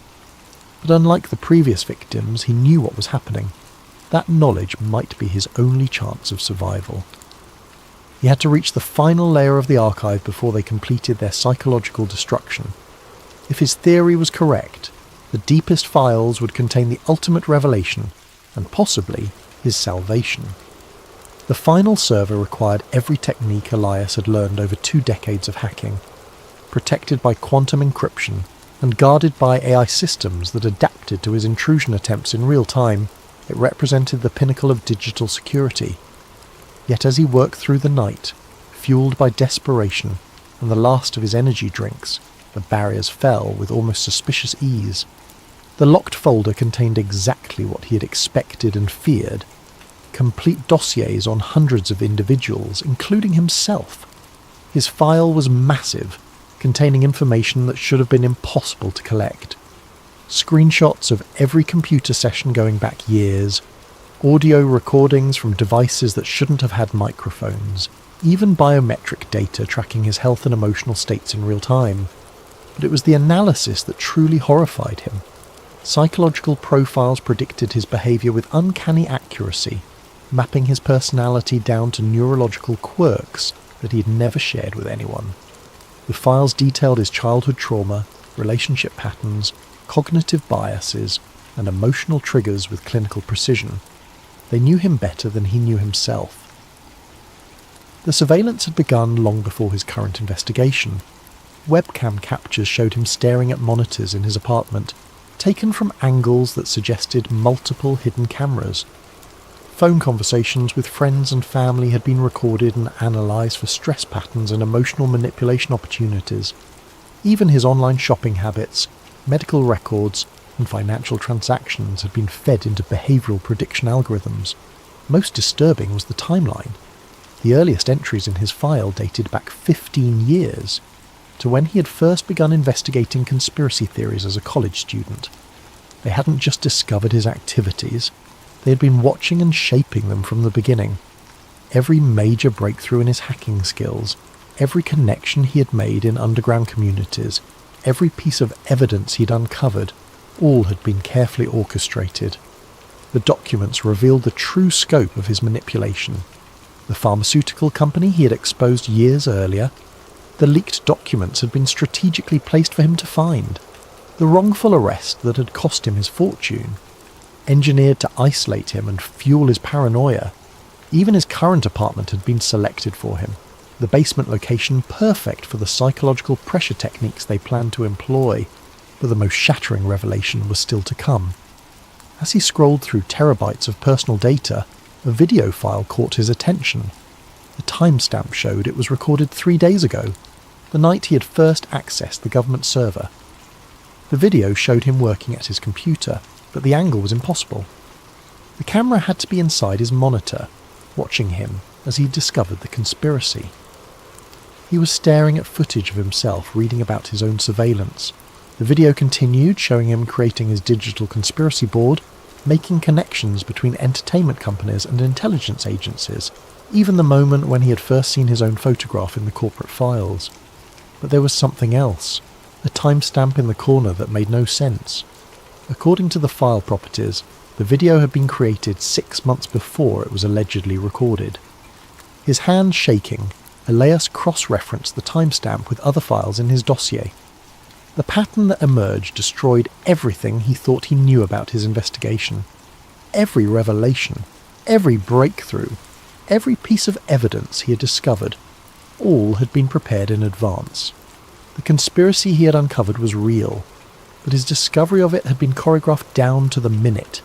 But unlike the previous victims, he knew what was happening. That knowledge might be his only chance of survival. He had to reach the final layer of the archive before they completed their psychological destruction. If his theory was correct, the deepest files would contain the ultimate revelation, and possibly his salvation. The final server required every technique Elias had learned over 2 decades of hacking, protected by quantum encryption and guarded by AI systems that adapted to his intrusion attempts in real time. It represented the pinnacle of digital security. Yet as he worked through the night, fueled by desperation and the last of his energy drinks, the barriers fell with almost suspicious ease. The locked folder contained exactly what he had expected and feared: complete dossiers on hundreds of individuals, including himself. His file was massive, containing information that should have been impossible to collect. Screenshots of every computer session going back years, audio recordings from devices that shouldn't have had microphones, even biometric data tracking his health and emotional states in real time. But it was the analysis that truly horrified him. Psychological profiles predicted his behaviour with uncanny accuracy, mapping his personality down to neurological quirks that he had never shared with anyone. The files detailed his childhood trauma, relationship patterns, cognitive biases, and emotional triggers with clinical precision. They knew him better than he knew himself. The surveillance had begun long before his current investigation. Webcam captures showed him staring at monitors in his apartment, taken from angles that suggested multiple hidden cameras. Phone conversations with friends and family had been recorded and analysed for stress patterns and emotional manipulation opportunities. Even his online shopping habits, medical records, and financial transactions had been fed into behavioural prediction algorithms. Most disturbing was the timeline. The earliest entries in his file dated back 15 years, to when he had first begun investigating conspiracy theories as a college student. They hadn't just discovered his activities, they had been watching and shaping them from the beginning. Every major breakthrough in his hacking skills, every connection he had made in underground communities, every piece of evidence he'd uncovered, all had been carefully orchestrated. The documents revealed the true scope of his manipulation. The pharmaceutical company he had exposed years earlier, the leaked documents had been strategically placed for him to find. The wrongful arrest that had cost him his fortune, engineered to isolate him and fuel his paranoia. Even his current apartment had been selected for him, the basement location perfect for the psychological pressure techniques they planned to employ. But the most shattering revelation was still to come. As he scrolled through terabytes of personal data, a video file caught his attention. The timestamp showed it was recorded 3 days ago, the night he had first accessed the government server. The video showed him working at his computer, but the angle was impossible. The camera had to be inside his monitor, watching him as he discovered the conspiracy. He was staring at footage of himself reading about his own surveillance. The video continued, showing him creating his digital conspiracy board, making connections between entertainment companies and intelligence agencies, even the moment when he had first seen his own photograph in the corporate files. But there was something else, a timestamp in the corner that made no sense. According to the file properties, the video had been created 6 months before it was allegedly recorded. His hand shaking, Elias cross-referenced the timestamp with other files in his dossier. The pattern that emerged destroyed everything he thought he knew about his investigation. Every revelation, every breakthrough, every piece of evidence he had discovered, all had been prepared in advance. The conspiracy he had uncovered was real, but his discovery of it had been choreographed down to the minute.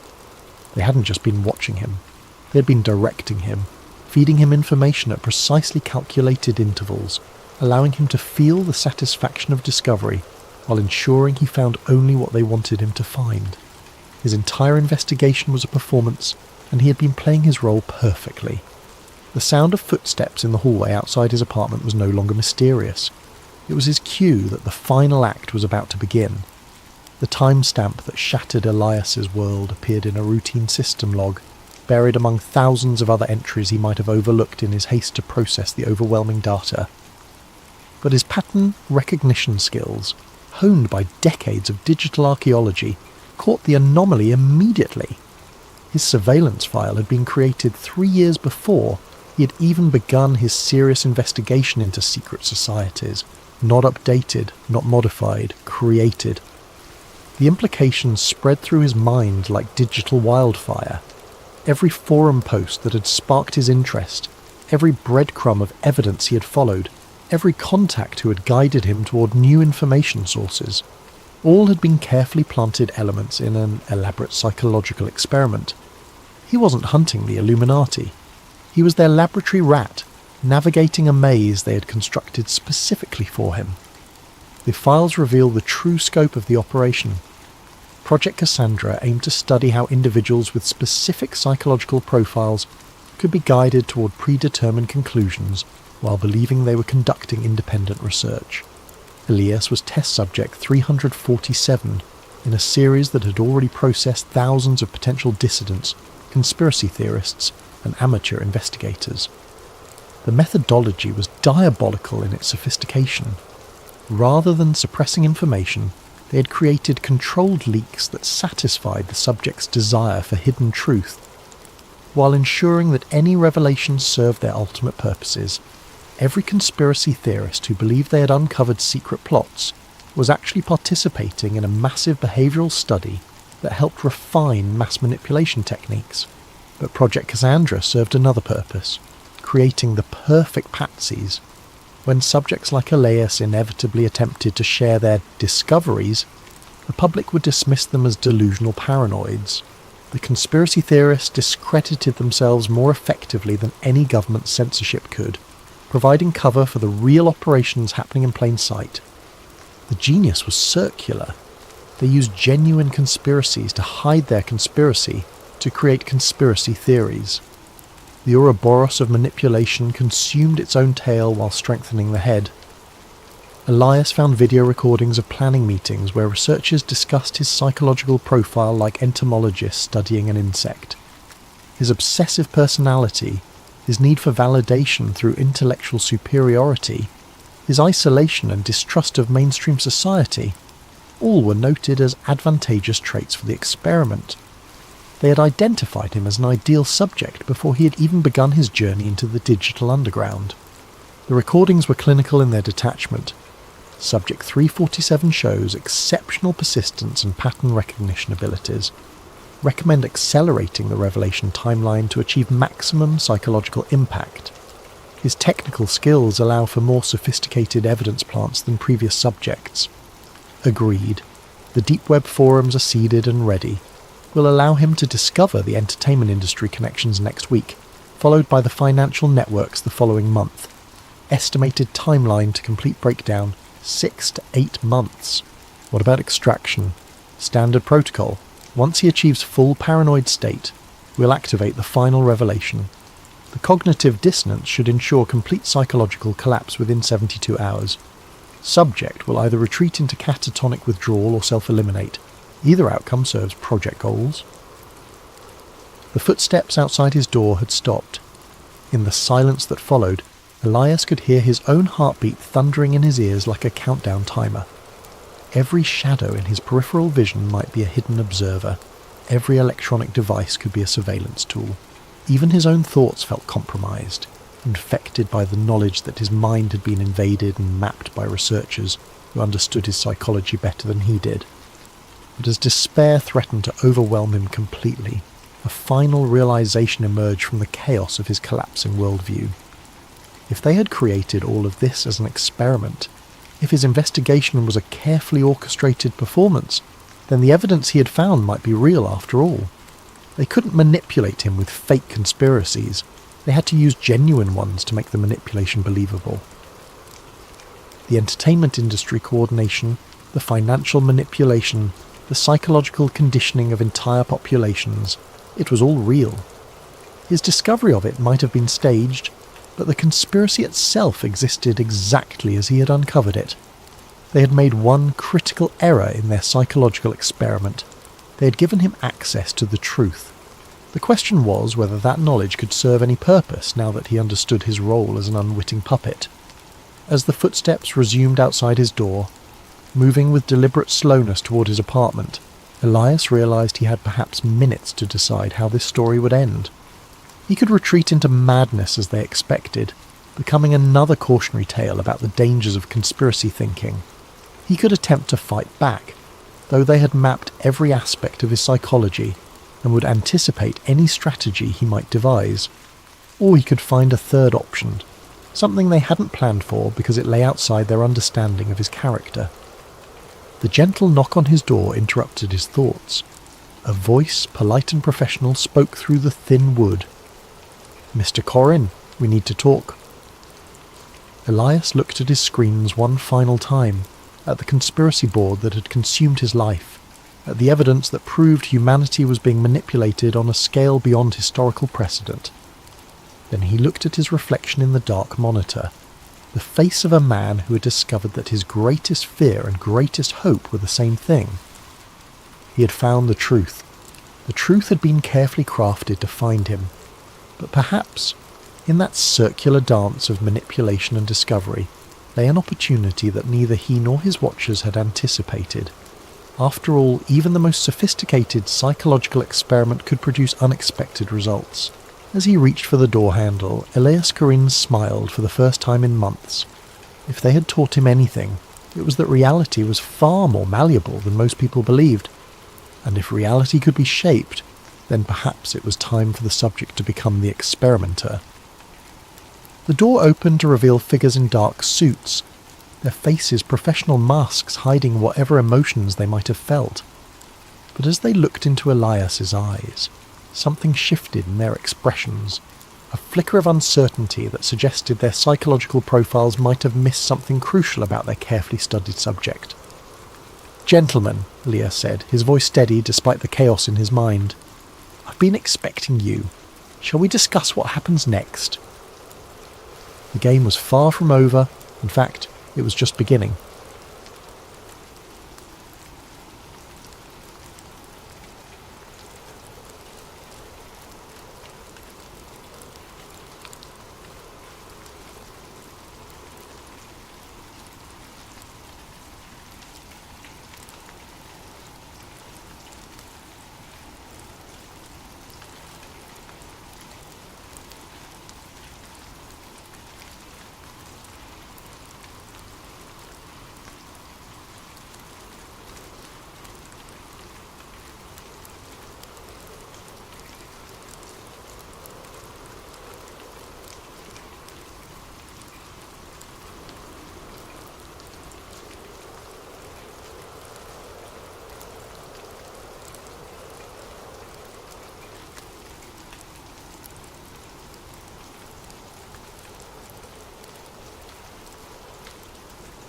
They hadn't just been watching him, they had been directing him, feeding him information at precisely calculated intervals, allowing him to feel the satisfaction of discovery, while ensuring he found only what they wanted him to find. His entire investigation was a performance, and he had been playing his role perfectly. The sound of footsteps in the hallway outside his apartment was no longer mysterious. It was his cue that the final act was about to begin. The timestamp that shattered Elias's world appeared in a routine system log, buried among thousands of other entries he might have overlooked in his haste to process the overwhelming data. But his pattern recognition skills, honed by decades of digital archaeology, caught the anomaly immediately. His surveillance file had been created 3 years before he had even begun his serious investigation into secret societies. Not updated, not modified, created. The implications spread through his mind like digital wildfire. Every forum post that had sparked his interest, every breadcrumb of evidence he had followed, every contact who had guided him toward new information sources, all had been carefully planted elements in an elaborate psychological experiment. He wasn't hunting the Illuminati. He was their laboratory rat, navigating a maze they had constructed specifically for him. The files reveal the true scope of the operation. Project Cassandra aimed to study how individuals with specific psychological profiles could be guided toward predetermined conclusions while believing they were conducting independent research. Elias was test subject 347 in a series that had already processed thousands of potential dissidents, conspiracy theorists, and amateur investigators. The methodology was diabolical in its sophistication. Rather than suppressing information, they had created controlled leaks that satisfied the subject's desire for hidden truth, while ensuring that any revelations served their ultimate purposes. Every conspiracy theorist who believed they had uncovered secret plots was actually participating in a massive behavioural study that helped refine mass manipulation techniques. But Project Cassandra served another purpose, creating the perfect patsies. When subjects like Elias inevitably attempted to share their discoveries, the public would dismiss them as delusional paranoids. The conspiracy theorists discredited themselves more effectively than any government censorship could, providing cover for the real operations happening in plain sight. The genius was circular. They used genuine conspiracies to hide their conspiracy, to create conspiracy theories. The Ouroboros of manipulation consumed its own tail while strengthening the head. Elias found video recordings of planning meetings where researchers discussed his psychological profile like entomologists studying an insect. His obsessive personality, his need for validation through intellectual superiority, his isolation and distrust of mainstream society, all were noted as advantageous traits for the experiment. They had identified him as an ideal subject before he had even begun his journey into the digital underground. The recordings were clinical in their detachment. Subject 347 shows exceptional persistence and pattern recognition abilities. Recommend accelerating the revelation timeline to achieve maximum psychological impact. His technical skills allow for more sophisticated evidence plants than previous subjects. Agreed. The deep web forums are seeded and ready. Will allow him to discover the entertainment industry connections next week, followed by the financial networks the following month. Estimated timeline to complete breakdown, 6 to 8 months. What about extraction? Standard protocol. Once he achieves full paranoid state, we'll activate the final revelation. The cognitive dissonance should ensure complete psychological collapse within 72 hours. Subject will either retreat into catatonic withdrawal or self-eliminate. Either outcome serves project goals. The footsteps outside his door had stopped. In the silence that followed, Elias could hear his own heartbeat thundering in his ears like a countdown timer. Every shadow in his peripheral vision might be a hidden observer. Every electronic device could be a surveillance tool. Even his own thoughts felt compromised, infected by the knowledge that his mind had been invaded and mapped by researchers who understood his psychology better than he did. But as despair threatened to overwhelm him completely, a final realization emerged from the chaos of his collapsing worldview. If they had created all of this as an experiment, if his investigation was a carefully orchestrated performance, then the evidence he had found might be real after all. They couldn't manipulate him with fake conspiracies. They had to use genuine ones to make the manipulation believable. The entertainment industry coordination, the financial manipulation, the psychological conditioning of entire populations, it was all real. His discovery of it might have been staged, but the conspiracy itself existed exactly as he had uncovered it. They had made one critical error in their psychological experiment. They had given him access to the truth. The question was whether that knowledge could serve any purpose now that he understood his role as an unwitting puppet. As the footsteps resumed outside his door, moving with deliberate slowness toward his apartment, Elias realized he had perhaps minutes to decide how this story would end. He could retreat into madness as they expected, becoming another cautionary tale about the dangers of conspiracy thinking. He could attempt to fight back, though they had mapped every aspect of his psychology and would anticipate any strategy he might devise. Or he could find a third option, something they hadn't planned for because it lay outside their understanding of his character. The gentle knock on his door interrupted his thoughts. A voice, polite and professional, spoke through the thin wood. "Mr. Korrin, we need to talk." Elias looked at his screens one final time, at the conspiracy board that had consumed his life, at the evidence that proved humanity was being manipulated on a scale beyond historical precedent. Then he looked at his reflection in the dark monitor, the face of a man who had discovered that his greatest fear and greatest hope were the same thing. He had found the truth. The truth had been carefully crafted to find him. But perhaps, in that circular dance of manipulation and discovery, lay an opportunity that neither he nor his watchers had anticipated. After all, even the most sophisticated psychological experiment could produce unexpected results. As he reached for the door handle, Elias Korrin smiled for the first time in months. If they had taught him anything, it was that reality was far more malleable than most people believed. And if reality could be shaped, then perhaps it was time for the subject to become the experimenter. The door opened to reveal figures in dark suits, their faces professional masks hiding whatever emotions they might have felt. But as they looked into Elias's eyes, something shifted in their expressions, a flicker of uncertainty that suggested their psychological profiles might have missed something crucial about their carefully studied subject. "Gentlemen," Elias said, his voice steady despite the chaos in his mind, "I've been expecting you. Shall we discuss what happens next?" The game was far from over. In fact, it was just beginning.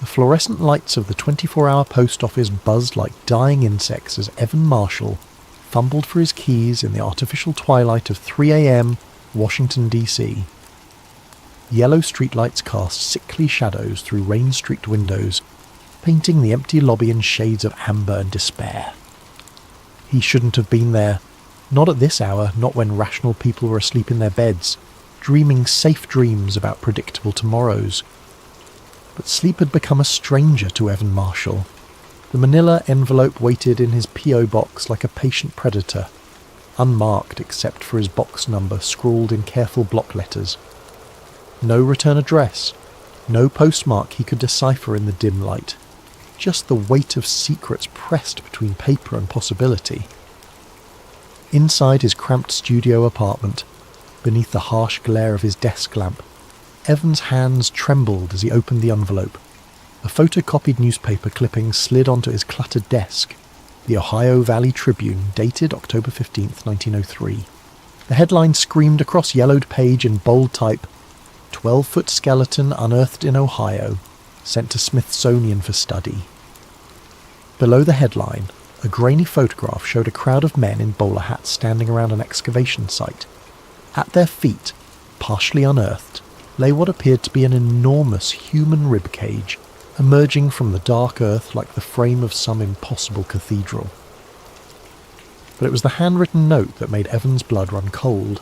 The fluorescent lights of the 24-hour post office buzzed like dying insects as Evan Marshall fumbled for his keys in the artificial twilight of 3 a.m. Washington, D.C. Yellow streetlights cast sickly shadows through rain-streaked windows, painting the empty lobby in shades of amber and despair. He shouldn't have been there. Not at this hour, not when rational people were asleep in their beds, dreaming safe dreams about predictable tomorrows. But sleep had become a stranger to Evan Marshall. The manila envelope waited in his P.O. box like a patient predator, unmarked except for his box number scrawled in careful block letters. No return address, no postmark he could decipher in the dim light. Just the weight of secrets pressed between paper and possibility. Inside his cramped studio apartment, beneath the harsh glare of his desk lamp, Evan's hands trembled as he opened the envelope. A photocopied newspaper clipping slid onto his cluttered desk. The Ohio Valley Tribune, dated October 15th, 1903. The headline screamed across yellowed page in bold type, 12-foot skeleton unearthed in Ohio, sent to Smithsonian for study. Below the headline, a grainy photograph showed a crowd of men in bowler hats standing around an excavation site. At their feet, partially unearthed, lay what appeared to be an enormous human rib cage, emerging from the dark earth like the frame of some impossible cathedral. But it was the handwritten note that made Evan's blood run cold.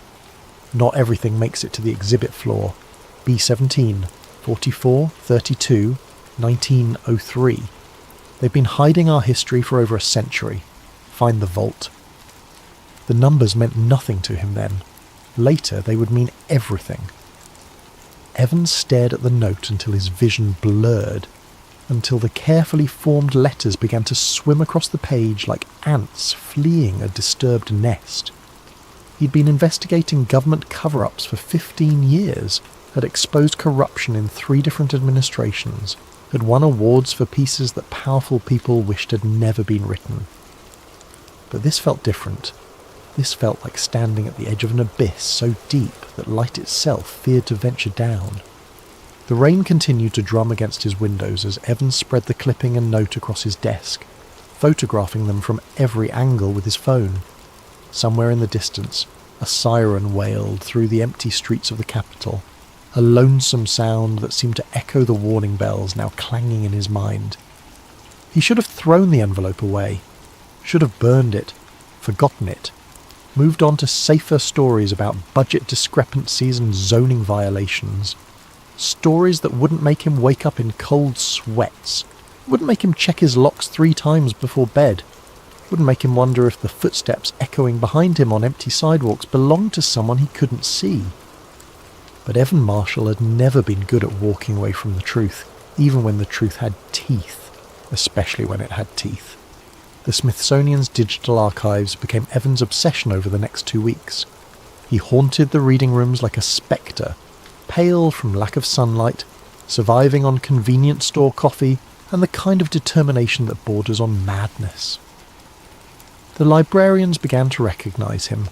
Not everything makes it to the exhibit floor. B17, 44, 32, 1903. They've been hiding our history for over a century. Find the vault. The numbers meant nothing to him then. Later, they would mean everything. Evan stared at the note until his vision blurred, until the carefully formed letters began to swim across the page like ants fleeing a disturbed nest. He'd been investigating government cover-ups for 15 years, had exposed corruption in 3 different administrations, had won awards for pieces that powerful people wished had never been written. But this felt different. This felt like standing at the edge of an abyss so deep that light itself feared to venture down. The rain continued to drum against his windows as Evan spread the clipping and note across his desk, photographing them from every angle with his phone. Somewhere in the distance, a siren wailed through the empty streets of the capital, a lonesome sound that seemed to echo the warning bells now clanging in his mind. He should have thrown the envelope away, should have burned it, forgotten it, moved on to safer stories about budget discrepancies and zoning violations. Stories that wouldn't make him wake up in cold sweats, wouldn't make him check his locks 3 times before bed, wouldn't make him wonder if the footsteps echoing behind him on empty sidewalks belonged to someone he couldn't see. But Evan Marshall had never been good at walking away from the truth, even when the truth had teeth, especially when it had teeth. The Smithsonian's digital archives became Evan's obsession over the next 2 weeks. He haunted the reading rooms like a spectre, pale from lack of sunlight, surviving on convenience store coffee, and the kind of determination that borders on madness. The librarians began to recognise him,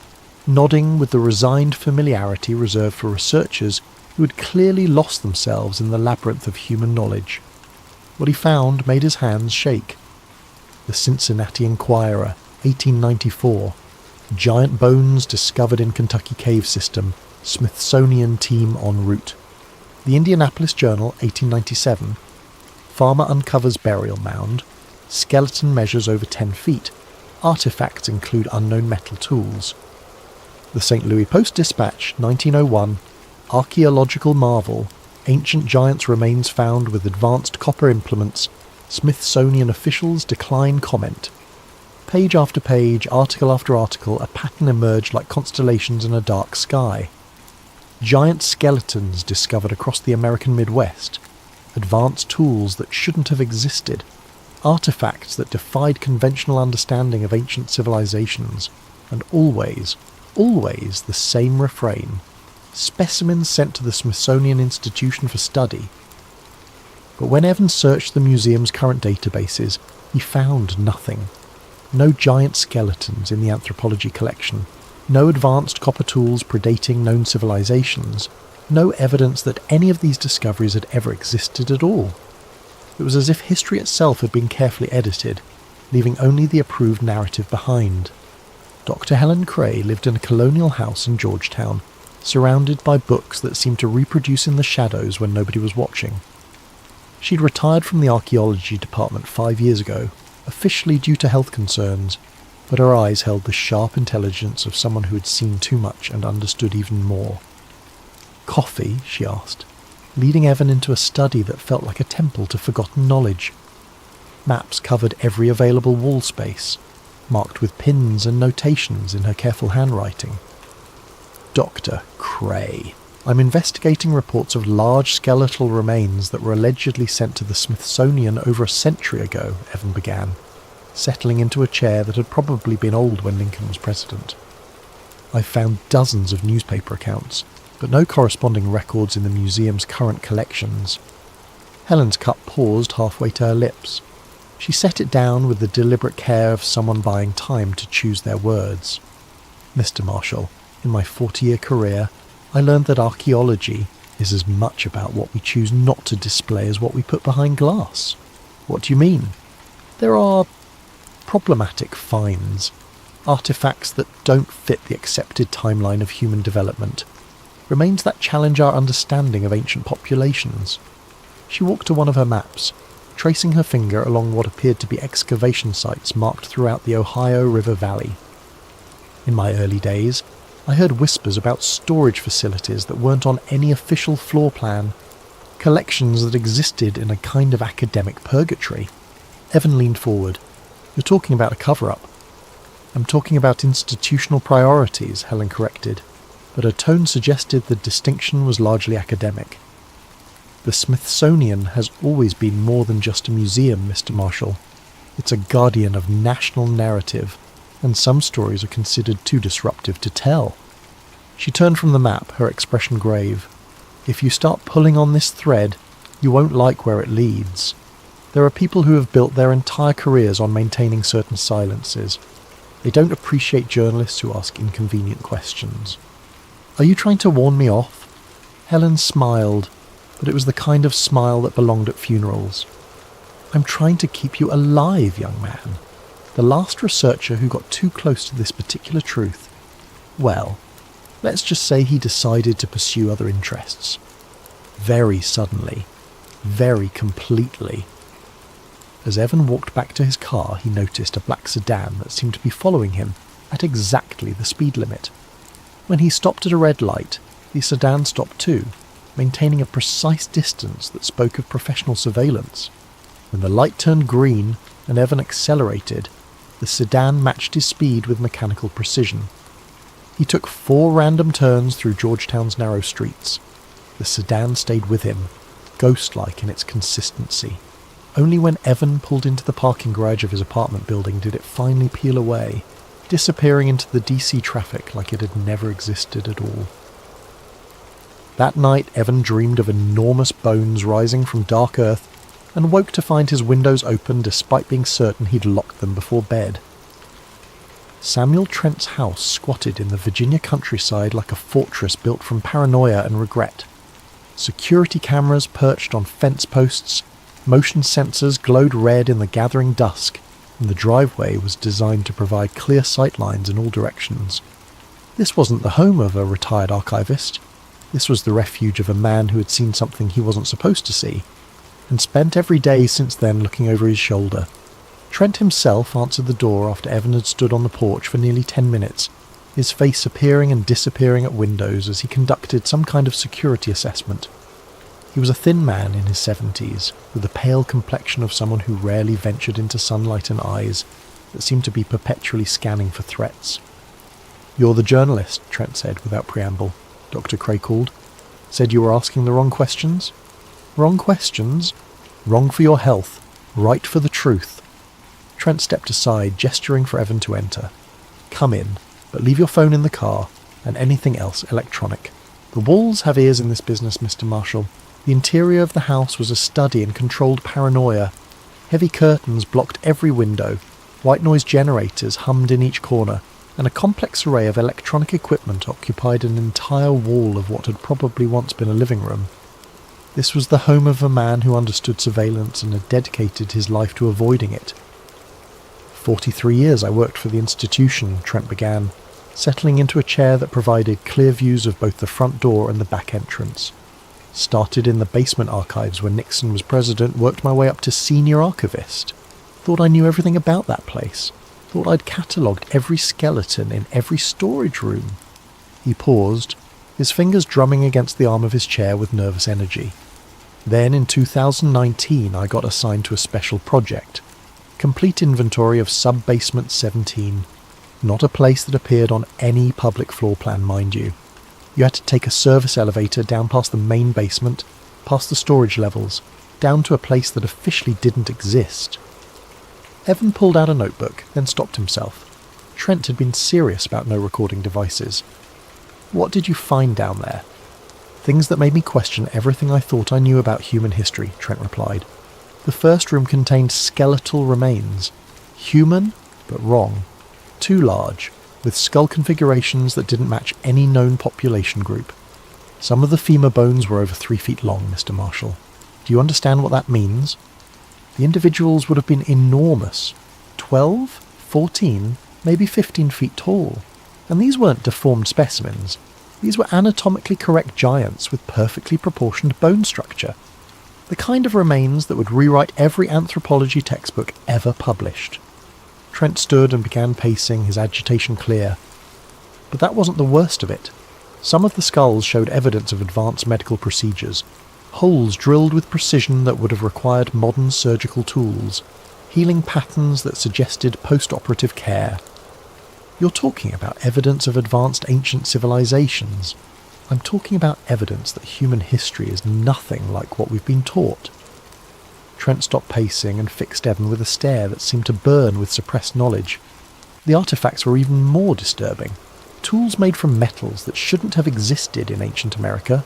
nodding with the resigned familiarity reserved for researchers who had clearly lost themselves in the labyrinth of human knowledge. What he found made his hands shake. The Cincinnati Enquirer, 1894. Giant bones discovered in Kentucky cave system. Smithsonian team en route. The Indianapolis Journal, 1897. Farmer uncovers burial mound. Skeleton measures over 10 feet. Artifacts include unknown metal tools. The St. Louis Post-Dispatch, 1901. Archaeological marvel. Ancient giants' remains found with advanced copper implements. Smithsonian officials decline comment. Page after page, article after article, a pattern emerged like constellations in a dark sky. Giant skeletons discovered across the American Midwest. Advanced tools that shouldn't have existed. Artifacts that defied conventional understanding of ancient civilizations. And always the same refrain. Specimens sent to the Smithsonian Institution for study. But when Evan searched the museum's current databases, he found nothing. No giant skeletons in the anthropology collection. No advanced copper tools predating known civilizations. No evidence that any of these discoveries had ever existed at all. It was as if history itself had been carefully edited, leaving only the approved narrative behind. Dr. Helen Cray lived in a colonial house in Georgetown, surrounded by books that seemed to reproduce in the shadows when nobody was watching. She'd retired from the archaeology department 5 years ago, officially due to health concerns, but her eyes held the sharp intelligence of someone who had seen too much and understood even more. Coffee, she asked, leading Evan into a study that felt like a temple to forgotten knowledge. Maps covered every available wall space, marked with pins and notations in her careful handwriting. Dr. Cray. I'm investigating reports of large skeletal remains that were allegedly sent to the Smithsonian over a century ago, Evan began, settling into a chair that had probably been old when Lincoln was president. I've found dozens of newspaper accounts, but no corresponding records in the museum's current collections. Helen's cup paused halfway to her lips. She set it down with the deliberate care of someone buying time to choose their words. Mr. Marshall, in my 40-year career, I learned that archaeology is as much about what we choose not to display as what we put behind glass. What do you mean? There are problematic finds, artifacts that don't fit the accepted timeline of human development, remains that challenge our understanding of ancient populations. She walked to one of her maps, tracing her finger along what appeared to be excavation sites marked throughout the Ohio River Valley. In my early days, I heard whispers about storage facilities that weren't on any official floor plan, collections that existed in a kind of academic purgatory. Evan leaned forward. "You're talking about a cover-up." "I'm talking about institutional priorities," Helen corrected, but her tone suggested the distinction was largely academic. "The Smithsonian has always been more than just a museum, Mr. Marshall. It's a guardian of national narrative, and some stories are considered too disruptive to tell." She turned from the map, her expression grave. "If you start pulling on this thread, you won't like where it leads. There are people who have built their entire careers on maintaining certain silences. They don't appreciate journalists who ask inconvenient questions." "Are you trying to warn me off?" Helen smiled, but it was the kind of smile that belonged at funerals. "I'm trying to keep you alive, young man. The last researcher who got too close to this particular truth, well, let's just say he decided to pursue other interests. Very suddenly. Very completely." As Evan walked back to his car, he noticed a black sedan that seemed to be following him at exactly the speed limit. When he stopped at a red light, the sedan stopped too, maintaining a precise distance that spoke of professional surveillance. When the light turned green and Evan accelerated, the sedan matched his speed with mechanical precision. He took 4 random turns through Georgetown's narrow streets. The sedan stayed with him, ghost-like in its consistency. Only when Evan pulled into the parking garage of his apartment building did it finally peel away, disappearing into the DC traffic like it had never existed at all. That night, Evan dreamed of enormous bones rising from dark earth and woke to find his windows open despite being certain he'd locked them before bed. Samuel Trent's house squatted in the Virginia countryside like a fortress built from paranoia and regret. Security cameras perched on fence posts, motion sensors glowed red in the gathering dusk, and the driveway was designed to provide clear sightlines in all directions. This wasn't the home of a retired archivist. This was the refuge of a man who had seen something he wasn't supposed to see, and spent every day since then looking over his shoulder. Trent himself answered the door after Evan had stood on the porch for nearly 10 minutes, his face appearing and disappearing at windows as he conducted some kind of security assessment. He was a thin man in his 70s, with the pale complexion of someone who rarely ventured into sunlight and eyes that seemed to be perpetually scanning for threats. "You're the journalist," Trent said without preamble. Dr. Cray called. "Said you were asking the wrong questions?" "Wrong questions? Wrong for your health, right for the truth." Trent stepped aside, gesturing for Evan to enter. "Come in, but leave your phone in the car, and anything else electronic. The walls have ears in this business, Mr. Marshall. The interior of the house was a study in controlled paranoia. Heavy curtains blocked every window, white noise generators hummed in each corner, and a complex array of electronic equipment occupied an entire wall of what had probably once been a living room. This was the home of a man who understood surveillance and had dedicated his life to avoiding it. 43 years I worked for the institution," Trent began, settling into a chair that provided clear views of both the front door and the back entrance. "Started in the basement archives when Nixon was president, worked my way up to senior archivist. Thought I knew everything about that place. Thought I'd catalogued every skeleton in every storage room." He paused, his fingers drumming against the arm of his chair with nervous energy. "Then in 2019 I got assigned to a special project. Complete inventory of Sub-Basement 17. Not a place that appeared on any public floor plan, mind you. You had to take a service elevator down past the main basement, past the storage levels, down to a place that officially didn't exist." Evan pulled out a notebook, then stopped himself. Trent had been serious about no recording devices. "What did you find down there?" "Things that made me question everything I thought I knew about human history," Trent replied. "The first room contained skeletal remains. Human, but wrong. Too large, with skull configurations that didn't match any known population group. Some of the femur bones were over 3 feet long, Mr. Marshall. Do you understand what that means? The individuals would have been enormous, 12, 14, maybe 15 feet tall. And these weren't deformed specimens. These were anatomically correct giants with perfectly proportioned bone structure. The kind of remains that would rewrite every anthropology textbook ever published. Trent stood and began pacing, his agitation clear. But that wasn't the worst of it. Some of the skulls showed evidence of advanced medical procedures, holes drilled with precision that would have required modern surgical tools, healing patterns that suggested post-operative care. You're talking about evidence of advanced ancient civilizations. I'm talking about evidence that human history is nothing like what we've been taught. Trent stopped pacing and fixed Evan with a stare that seemed to burn with suppressed knowledge. The artifacts were even more disturbing. Tools made from metals that shouldn't have existed in ancient America.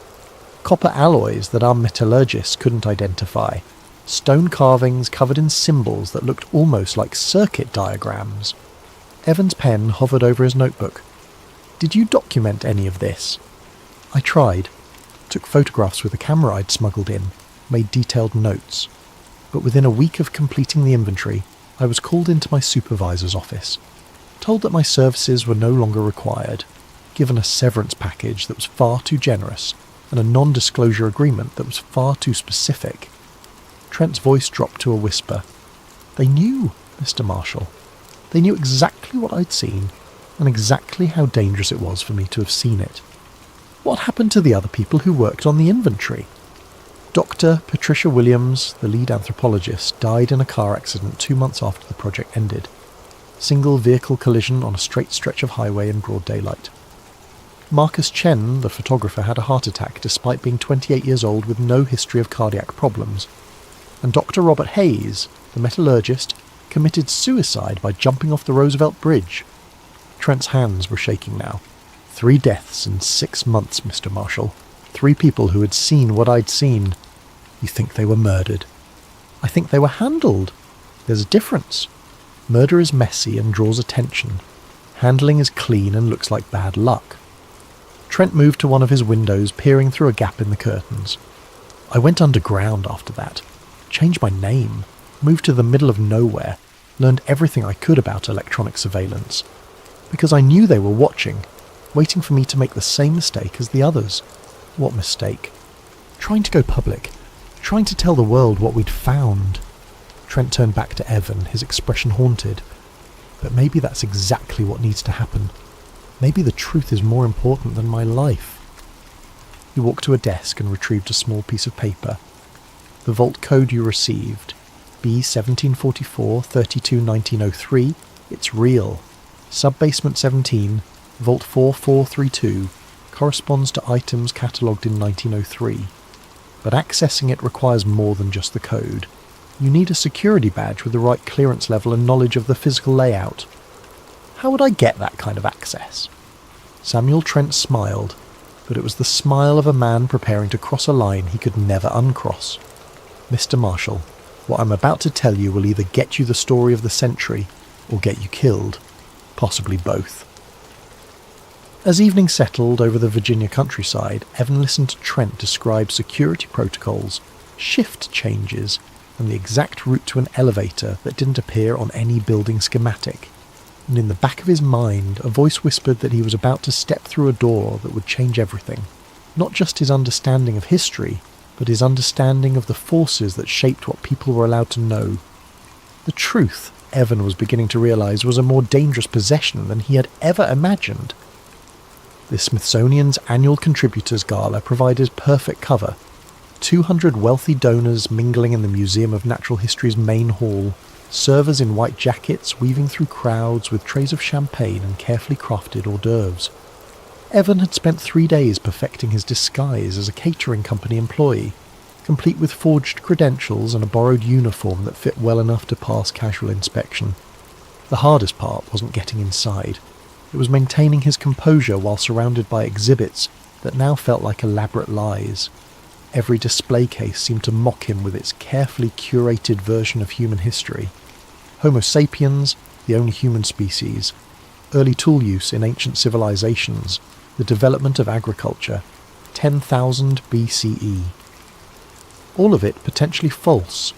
Copper alloys that our metallurgists couldn't identify. Stone carvings covered in symbols that looked almost like circuit diagrams. Evan's pen hovered over his notebook. "Did you document any of this?" I tried. Took photographs with the camera I'd smuggled in. Made detailed notes. But within a week of completing the inventory, I was called into my supervisor's office. Told that my services were no longer required. Given a severance package that was far too generous, and a non-disclosure agreement that was far too specific. Trent's voice dropped to a whisper. "They knew, Mr. Marshall. They knew exactly what I'd seen, and exactly how dangerous it was for me to have seen it. What happened to the other people who worked on the inventory?" Dr. Patricia Williams, the lead anthropologist, died in a car accident 2 months after the project ended. Single vehicle collision on a straight stretch of highway in broad daylight. Marcus Chen, the photographer, had a heart attack despite being 28 years old with no history of cardiac problems. And Dr. Robert Hayes, the metallurgist, committed suicide by jumping off the Roosevelt Bridge. Trent's hands were shaking now. 3 deaths in 6 months, Mr. Marshall. 3 people who had seen what I'd seen. You think they were murdered? I think they were handled. There's a difference. Murder is messy and draws attention. Handling is clean and looks like bad luck. Trent moved to one of his windows, peering through a gap in the curtains. I went underground after that. Changed my name. Moved to the middle of nowhere. Learned everything I could about electronic surveillance. Because I knew they were watching, waiting for me to make the same mistake as the others. What mistake? Trying to go public. Trying to tell the world what we'd found. Trent turned back to Evan, his expression haunted. But maybe that's exactly what needs to happen. Maybe the truth is more important than my life. He walked to a desk and retrieved a small piece of paper. The vault code you received, B1744-32-1903, it's real. Subbasement 17, Vault 4432, corresponds to items catalogued in 1903. But accessing it requires more than just the code. You need a security badge with the right clearance level and knowledge of the physical layout. How would I get that kind of access? Samuel Trent smiled, but it was the smile of a man preparing to cross a line he could never uncross. Mr. Marshall, what I'm about to tell you will either get you the story of the century or get you killed. Possibly both. As evening settled over the Virginia countryside, Evan listened to Trent describe security protocols, shift changes, and the exact route to an elevator that didn't appear on any building schematic. And in the back of his mind, a voice whispered that he was about to step through a door that would change everything. Not just his understanding of history, but his understanding of the forces that shaped what people were allowed to know. The truth, Evan was beginning to realize, was a more dangerous possession than he had ever imagined. The Smithsonian's annual Contributors Gala provided perfect cover. 200 wealthy donors mingling in the Museum of Natural History's main hall, servers in white jackets weaving through crowds with trays of champagne and carefully crafted hors d'oeuvres. Evan had spent 3 days perfecting his disguise as a catering company employee, complete with forged credentials and a borrowed uniform that fit well enough to pass casual inspection. The hardest part wasn't getting inside. It was maintaining his composure while surrounded by exhibits that now felt like elaborate lies. Every display case seemed to mock him with its carefully curated version of human history. Homo sapiens, the only human species, early tool use in ancient civilizations, the development of agriculture, 10,000 BCE. All of it potentially false,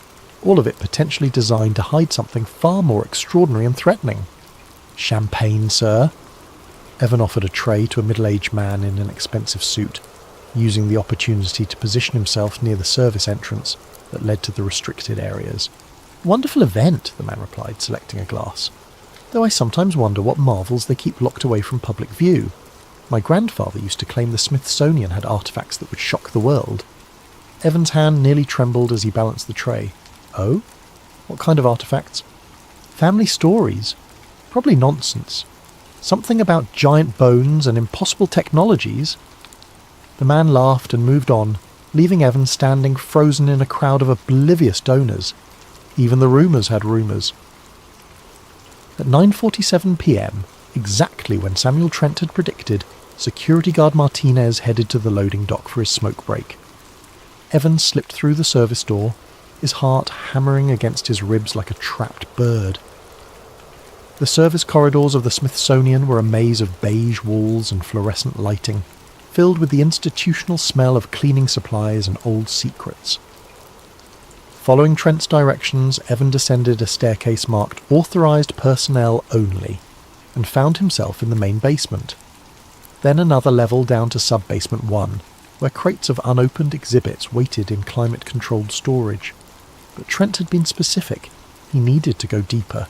all of it potentially designed to hide something far more extraordinary and threatening. Champagne, sir? Evan offered a tray to a middle-aged man in an expensive suit. using the opportunity to position himself near the service entrance that led to the restricted areas. "Wonderful event," the man replied, selecting a glass. "Though I sometimes wonder what marvels they keep locked away from public view. My grandfather used to claim the Smithsonian had artefacts that would shock the world." Evan's hand nearly trembled as he balanced the tray. "Oh? What kind of artefacts?" "Family stories. Probably nonsense. Something about giant bones and impossible technologies." The man laughed and moved on, leaving Evan standing frozen in a crowd of oblivious donors. Even the rumours had rumours. At 9:47 p.m, exactly when Samuel Trent had predicted, security guard Martinez headed to the loading dock for his smoke break. Evan slipped through the service door, his heart hammering against his ribs like a trapped bird. The service corridors of the Smithsonian were a maze of beige walls and fluorescent lighting, filled with the institutional smell of cleaning supplies and old secrets. Following Trent's directions, Evan descended a staircase marked "Authorised Personnel Only" and found himself in the main basement. Then another level down to sub-basement 1, where crates of unopened exhibits waited in climate-controlled storage. But Trent had been specific. He needed to go deeper.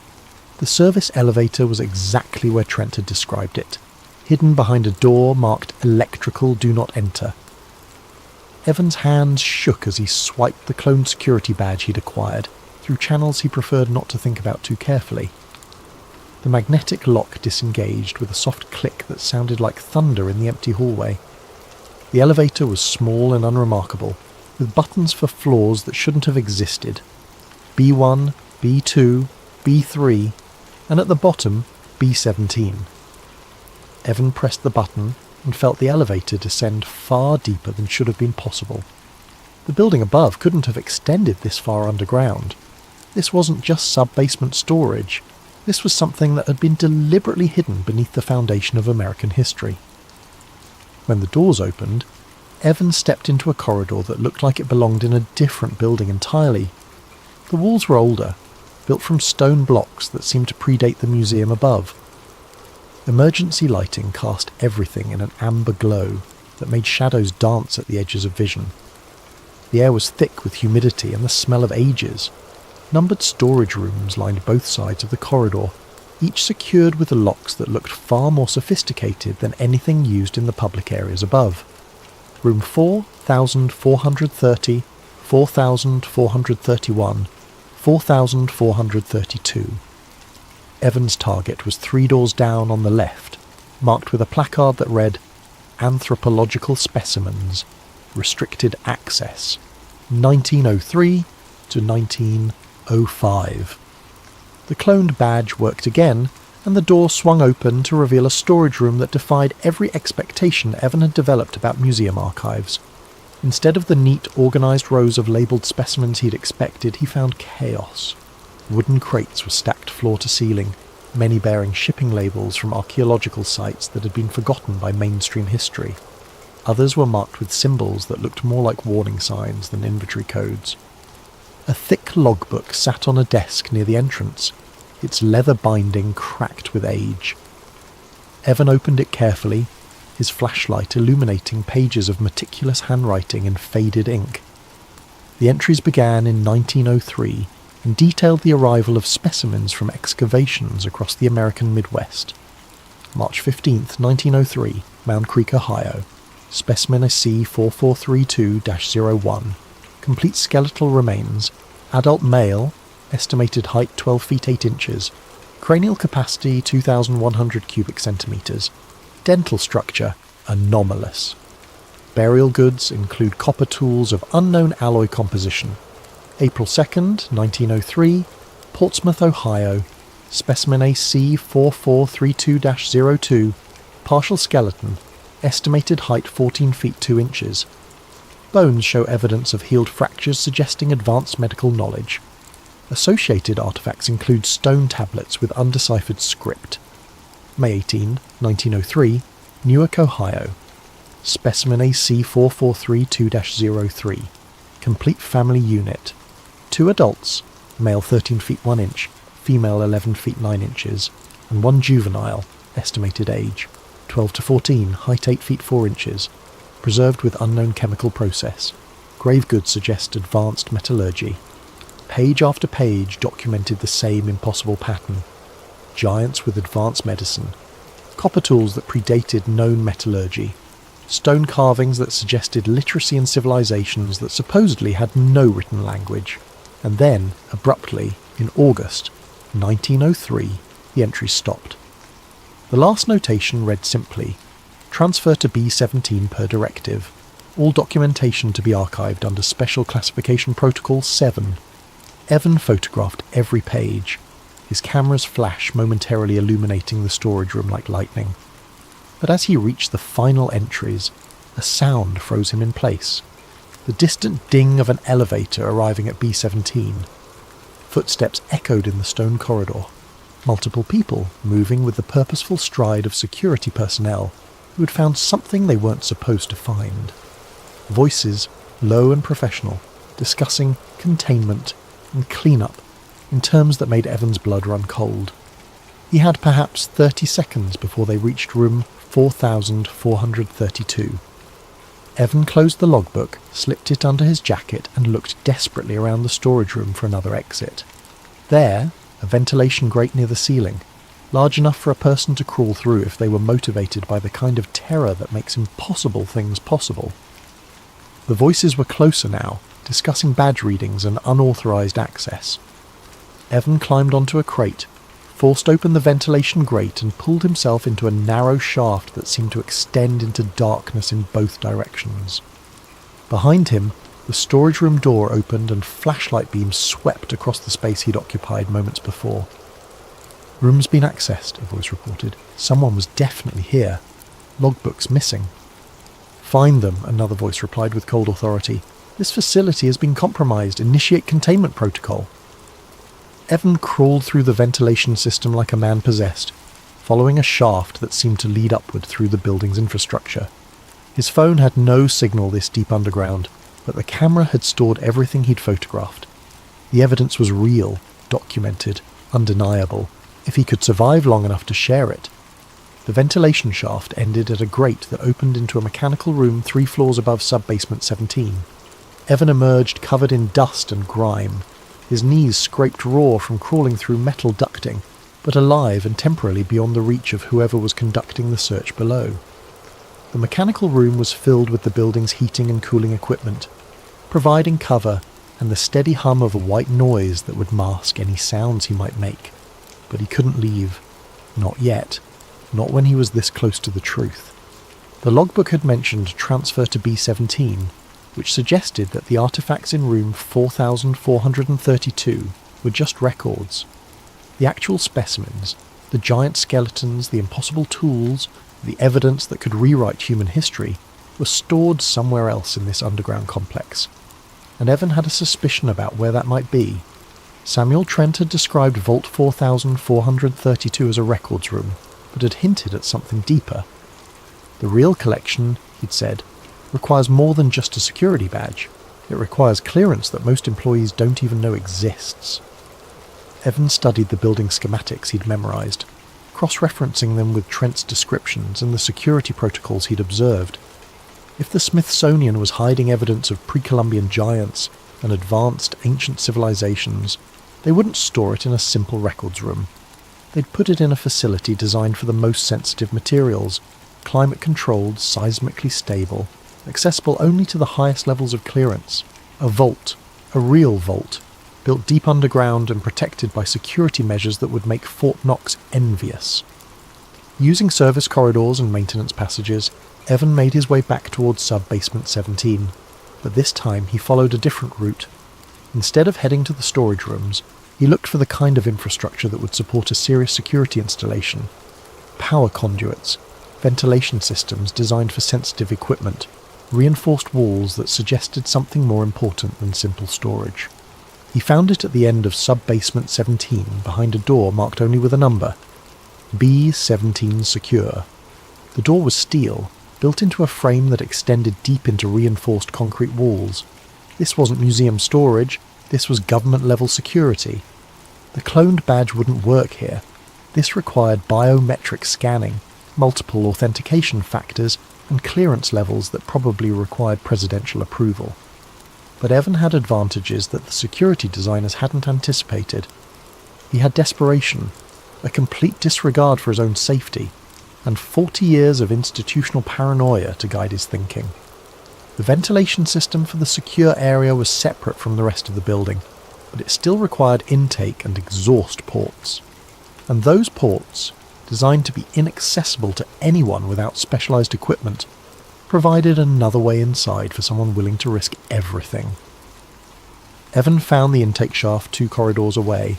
The service elevator was exactly where Trent had described it, hidden behind a door marked "Electrical Do Not Enter." Evan's hands shook as he swiped the cloned security badge he'd acquired, through channels he preferred not to think about too carefully. The magnetic lock disengaged with a soft click that sounded like thunder in the empty hallway. The elevator was small and unremarkable, with buttons for floors that shouldn't have existed. B1, B2, B3, and at the bottom, B17. Evan pressed the button and felt the elevator descend far deeper than should have been possible. The building above couldn't have extended this far underground. This wasn't just sub-basement storage. This was something that had been deliberately hidden beneath the foundation of American history. When the doors opened, Evan stepped into a corridor that looked like it belonged in a different building entirely. The walls were older, built from stone blocks that seemed to predate the museum above. Emergency lighting cast everything in an amber glow that made shadows dance at the edges of vision. The air was thick with humidity and the smell of ages. Numbered storage rooms lined both sides of the corridor, each secured with locks that looked far more sophisticated than anything used in the public areas above. Room 4430, 4431, 4432. Evan's target was 3 doors down on the left, marked with a placard that read, "Anthropological Specimens, Restricted Access, 1903 to 1905. The cloned badge worked again, and the door swung open to reveal a storage room that defied every expectation Evan had developed about museum archives. Instead of the neat, organised rows of labelled specimens he'd expected, he found chaos. Wooden crates were stacked floor to ceiling, many bearing shipping labels from archaeological sites that had been forgotten by mainstream history. Others were marked with symbols that looked more like warning signs than inventory codes. A thick logbook sat on a desk near the entrance, its leather binding cracked with age. Evan opened it carefully, his flashlight illuminating pages of meticulous handwriting in faded ink. The entries began in 1903 and detailed the arrival of specimens from excavations across the American Midwest. March 15th, 1903, Mound Creek, Ohio. Specimen C4432-01. Complete skeletal remains. Adult male, estimated height 12 feet 8 inches. Cranial capacity 2,100 cubic centimeters. Dental structure anomalous. Burial goods include copper tools of unknown alloy composition. April 2nd, 1903, Portsmouth, Ohio. Specimen C4432-02. Partial skeleton. Estimated height 14 feet 2 inches. Bones show evidence of healed fractures suggesting advanced medical knowledge. Associated artefacts include stone tablets with undeciphered script. May 18, 1903, Newark, Ohio. Specimen C4432-03. Complete family unit. 2 adults, male 13 feet 1 inch, female 11 feet 9 inches, and 1 juvenile, estimated age, 12 to 14, height 8 feet 4 inches. preserved with unknown chemical process. Grave goods suggest advanced metallurgy. Page after page documented the same impossible pattern. Giants with advanced medicine. Copper tools that predated known metallurgy. Stone carvings that suggested literacy in civilizations that supposedly had no written language. And then, abruptly, in August 1903, the entries stopped. The last notation read simply, "Transfer to B-17 per directive. All documentation to be archived under Special Classification Protocol 7. Evan photographed every page, his camera's flash momentarily illuminating the storage room like lightning. But as he reached the final entries, a sound froze him in place. The distant ding of an elevator arriving at B-17. Footsteps echoed in the stone corridor. Multiple people moving with the purposeful stride of security personnel who had found something they weren't supposed to find. Voices, low and professional, discussing containment and cleanup in terms that made Evan's blood run cold. He had perhaps 30 seconds before they reached room 4432. Evan closed the logbook, slipped it under his jacket and looked desperately around the storage room for another exit. There, a ventilation grate near the ceiling, large enough for a person to crawl through if they were motivated by the kind of terror that makes impossible things possible. The voices were closer now, discussing badge readings and unauthorized access. Evan climbed onto a crate, forced open the ventilation grate and pulled himself into a narrow shaft that seemed to extend into darkness in both directions. Behind him, the storage room door opened and flashlight beams swept across the space he'd occupied moments before. "Room's been accessed," a voice reported. "Someone was definitely here. Logbooks missing." "Find them," another voice replied with cold authority. "This facility has been compromised. Initiate containment protocol." Evan crawled through the ventilation system like a man possessed, following a shaft that seemed to lead upward through the building's infrastructure. His phone had no signal this deep underground, but the camera had stored everything he'd photographed. The evidence was real, documented, undeniable, if he could survive long enough to share it. The ventilation shaft ended at a grate that opened into a mechanical room 3 floors above sub-basement 17. Evan emerged covered in dust and grime. His knees scraped raw from crawling through metal ducting, but alive and temporarily beyond the reach of whoever was conducting the search below. The mechanical room was filled with the building's heating and cooling equipment, providing cover and the steady hum of a white noise that would mask any sounds he might make. But he couldn't leave. Not yet. Not when he was this close to the truth. The logbook had mentioned transfer to B-17, which suggested that the artifacts in room 4432 were just records. The actual specimens, the giant skeletons, the impossible tools, the evidence that could rewrite human history, were stored somewhere else in this underground complex. And Evan had a suspicion about where that might be. Samuel Trent had described Vault 4432 as a records room, but had hinted at something deeper. The real collection, he'd said, requires more than just a security badge. It requires clearance that most employees don't even know exists. Evan studied the building schematics he'd memorized, cross-referencing them with Trent's descriptions and the security protocols he'd observed. If the Smithsonian was hiding evidence of pre-Columbian giants and advanced ancient civilizations, they wouldn't store it in a simple records room. They'd put it in a facility designed for the most sensitive materials, climate-controlled, seismically stable, accessible only to the highest levels of clearance. A vault, a real vault, built deep underground and protected by security measures that would make Fort Knox envious. Using service corridors and maintenance passages, Evan made his way back towards sub-basement 17, but this time he followed a different route. Instead of heading to the storage rooms, he looked for the kind of infrastructure that would support a serious security installation. Power conduits, ventilation systems designed for sensitive equipment, reinforced walls that suggested something more important than simple storage. He found it at the end of sub-basement 17 behind a door marked only with a number. B-17 Secure. The door was steel, built into a frame that extended deep into reinforced concrete walls. This wasn't museum storage, this was government-level security. The cloned badge wouldn't work here. This required biometric scanning, multiple authentication factors, and clearance levels that probably required presidential approval. But Evan had advantages that the security designers hadn't anticipated. He had desperation, a complete disregard for his own safety, and 40 years of institutional paranoia to guide his thinking. The ventilation system for the secure area was separate from the rest of the building, but it still required intake and exhaust ports. And those ports, designed to be inaccessible to anyone without specialised equipment, provided another way inside for someone willing to risk everything. Evan found the intake shaft 2 corridors away,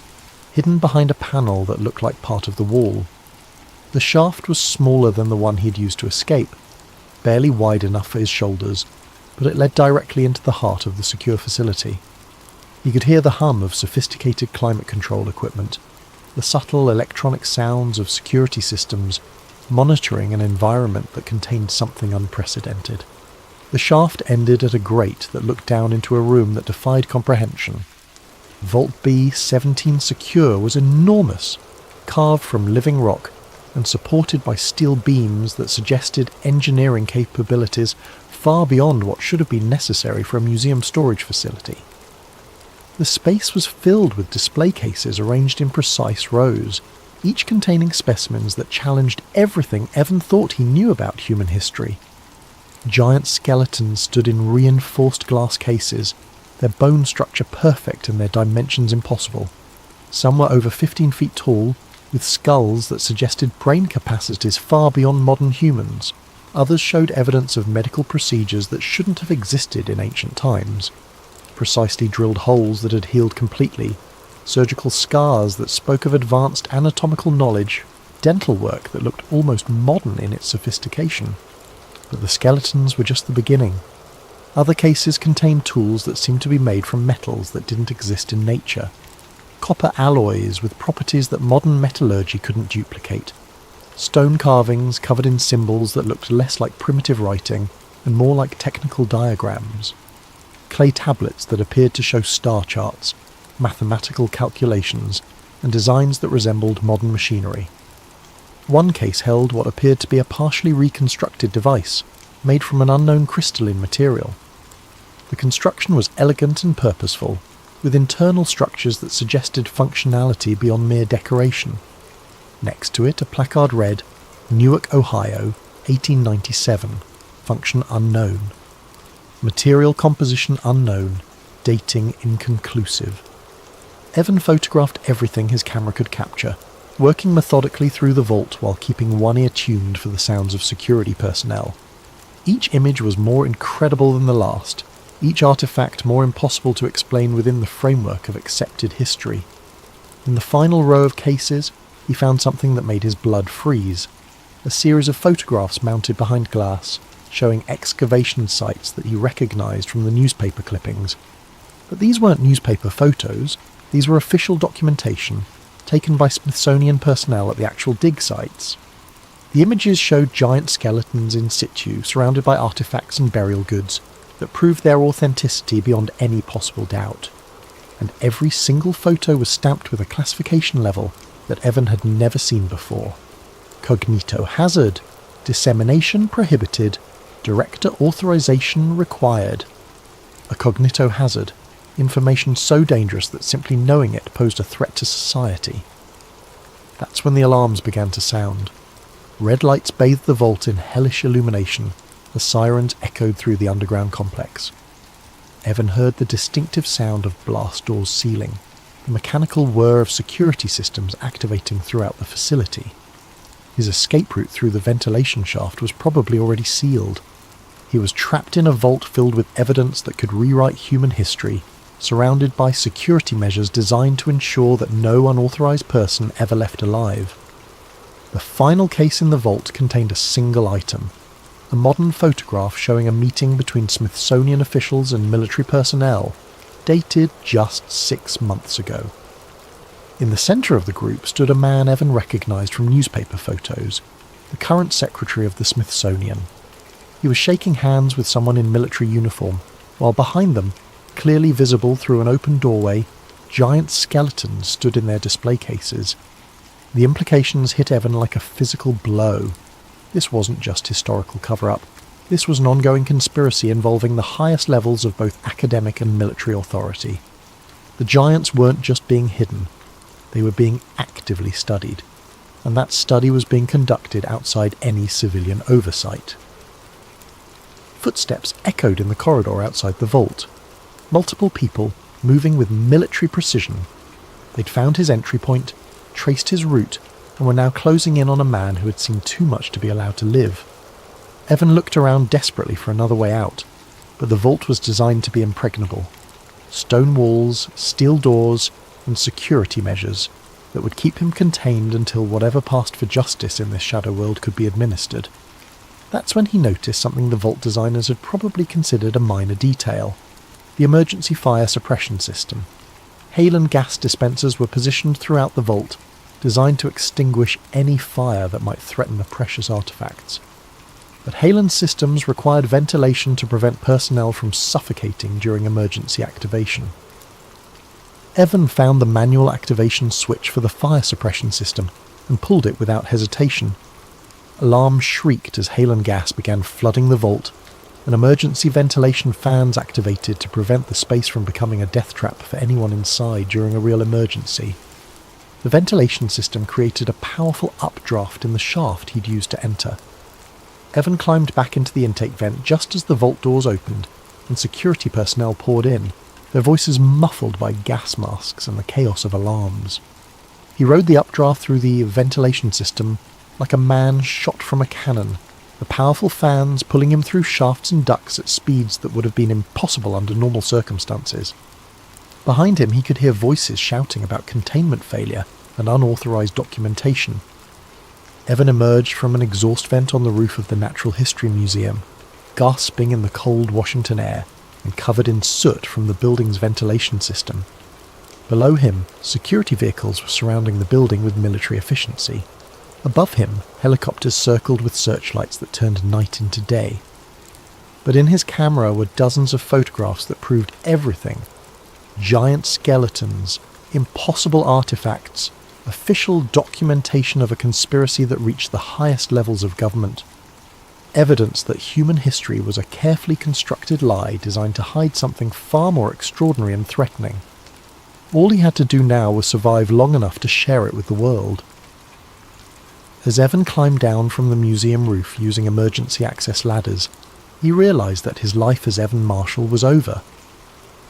hidden behind a panel that looked like part of the wall. The shaft was smaller than the one he'd used to escape, barely wide enough for his shoulders, but it led directly into the heart of the secure facility. He could hear the hum of sophisticated climate control equipment, the subtle electronic sounds of security systems monitoring an environment that contained something unprecedented. The shaft ended at a grate that looked down into a room that defied comprehension. Vault B-17 Secure was enormous, carved from living rock and supported by steel beams that suggested engineering capabilities far beyond what should have been necessary for a museum storage facility. The space was filled with display cases arranged in precise rows, each containing specimens that challenged everything Evan thought he knew about human history. Giant skeletons stood in reinforced glass cases, their bone structure perfect and their dimensions impossible. Some were over 15 feet tall, with skulls that suggested brain capacities far beyond modern humans. Others showed evidence of medical procedures that shouldn't have existed in ancient times. Precisely drilled holes that had healed completely, surgical scars that spoke of advanced anatomical knowledge, dental work that looked almost modern in its sophistication. But the skeletons were just the beginning. Other cases contained tools that seemed to be made from metals that didn't exist in nature. Copper alloys with properties that modern metallurgy couldn't duplicate. Stone carvings covered in symbols that looked less like primitive writing and more like technical diagrams. Clay tablets that appeared to show star charts, mathematical calculations, and designs that resembled modern machinery. One case held what appeared to be a partially reconstructed device, made from an unknown crystalline material. The construction was elegant and purposeful, with internal structures that suggested functionality beyond mere decoration. Next to it, a placard read, "Newark, Ohio, 1897, function unknown. Material composition unknown, dating inconclusive." Evan photographed everything his camera could capture, working methodically through the vault while keeping one ear tuned for the sounds of security personnel. Each image was more incredible than the last, each artifact more impossible to explain within the framework of accepted history. In the final row of cases, he found something that made his blood freeze, a series of photographs mounted behind glass, showing excavation sites that he recognized from the newspaper clippings. But these weren't newspaper photos, these were official documentation, taken by Smithsonian personnel at the actual dig sites. The images showed giant skeletons in situ, surrounded by artifacts and burial goods, that proved their authenticity beyond any possible doubt. And every single photo was stamped with a classification level that Evan had never seen before. Cognito hazard, dissemination prohibited, director authorization required. A cognito hazard, information so dangerous that simply knowing it posed a threat to society. That's when the alarms began to sound. Red lights bathed the vault in hellish illumination. The sirens echoed through the underground complex. Evan heard the distinctive sound of blast doors sealing, the mechanical whir of security systems activating throughout the facility. His escape route through the ventilation shaft was probably already sealed. He was trapped in a vault filled with evidence that could rewrite human history, surrounded by security measures designed to ensure that no unauthorized person ever left alive. The final case in the vault contained a single item, a modern photograph showing a meeting between Smithsonian officials and military personnel, dated just 6 months ago. In the centre of the group stood a man Evan recognised from newspaper photos, the current secretary of the Smithsonian. He was shaking hands with someone in military uniform, while behind them, clearly visible through an open doorway, giant skeletons stood in their display cases. The implications hit Evan like a physical blow. This wasn't just historical cover-up, This was an ongoing conspiracy involving the highest levels of both academic and military authority. The giants weren't just being hidden, they were being actively studied, and that study was being conducted outside any civilian oversight. Footsteps echoed in the corridor outside the vault. Multiple people, moving with military precision. They'd found his entry point, traced his route, and were now closing in on a man who had seen too much to be allowed to live. Evan looked around desperately for another way out, but the vault was designed to be impregnable. Stone walls, steel doors, and security measures that would keep him contained until whatever passed for justice in this shadow world could be administered. That's when he noticed something the vault designers had probably considered a minor detail: the emergency fire suppression system. Hail and gas dispensers were positioned throughout the vault, designed to extinguish any fire that might threaten the precious artifacts. But Halen's systems required ventilation to prevent personnel from suffocating during emergency activation. Evan found the manual activation switch for the fire suppression system and pulled it without hesitation. Alarms shrieked as hail and gas began flooding the vault, and emergency ventilation fans activated to prevent the space from becoming a death trap for anyone inside during a real emergency. The ventilation system created a powerful updraft in the shaft he'd used to enter. Evan climbed back into the intake vent just as the vault doors opened and security personnel poured in, their voices muffled by gas masks and the chaos of alarms. He rode the updraft through the ventilation system like a man shot from a cannon, the powerful fans pulling him through shafts and ducts at speeds that would have been impossible under normal circumstances. Behind him he could hear voices shouting about containment failure and unauthorized documentation. Evan emerged from an exhaust vent on the roof of the Natural History Museum, gasping in the cold Washington air and covered in soot from the building's ventilation system. Below him, security vehicles were surrounding the building with military efficiency. Above him, helicopters circled with searchlights that turned night into day. But in his camera were dozens of photographs that proved everything: giant skeletons, impossible artifacts, official documentation of a conspiracy that reached the highest levels of government. Evidence that human history was a carefully constructed lie designed to hide something far more extraordinary and threatening. All he had to do now was survive long enough to share it with the world. As Evan climbed down from the museum roof using emergency access ladders, he realized that his life as Evan Marshall was over.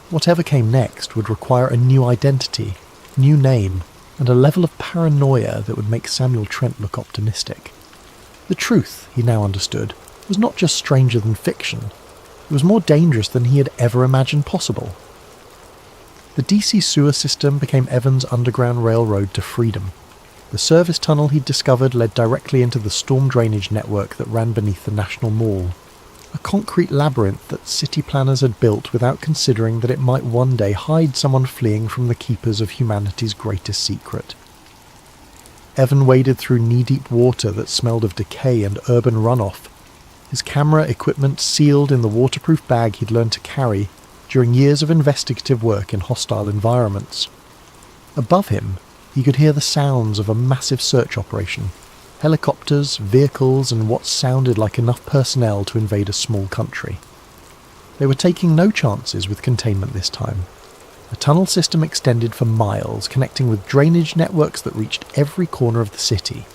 Whatever came next would require a new identity, new name, and a level of paranoia that would make Samuel Trent look optimistic. The truth, he now understood, was not just stranger than fiction. It was more dangerous than he had ever imagined possible. The DC sewer system became Evan's underground railroad to freedom. The service tunnel he'd discovered led directly into the storm drainage network that ran beneath the National Mall, a concrete labyrinth that city planners had built without considering that it might one day hide someone fleeing from the keepers of humanity's greatest secret. Evan waded through knee-deep water that smelled of decay and urban runoff, his camera equipment sealed in the waterproof bag he'd learned to carry during years of investigative work in hostile environments. Above him, he could hear the sounds of a massive search operation: helicopters, vehicles, and what sounded like enough personnel to invade a small country. They were taking no chances with containment this time. The tunnel system extended for miles, connecting with drainage networks that reached every corner of the city.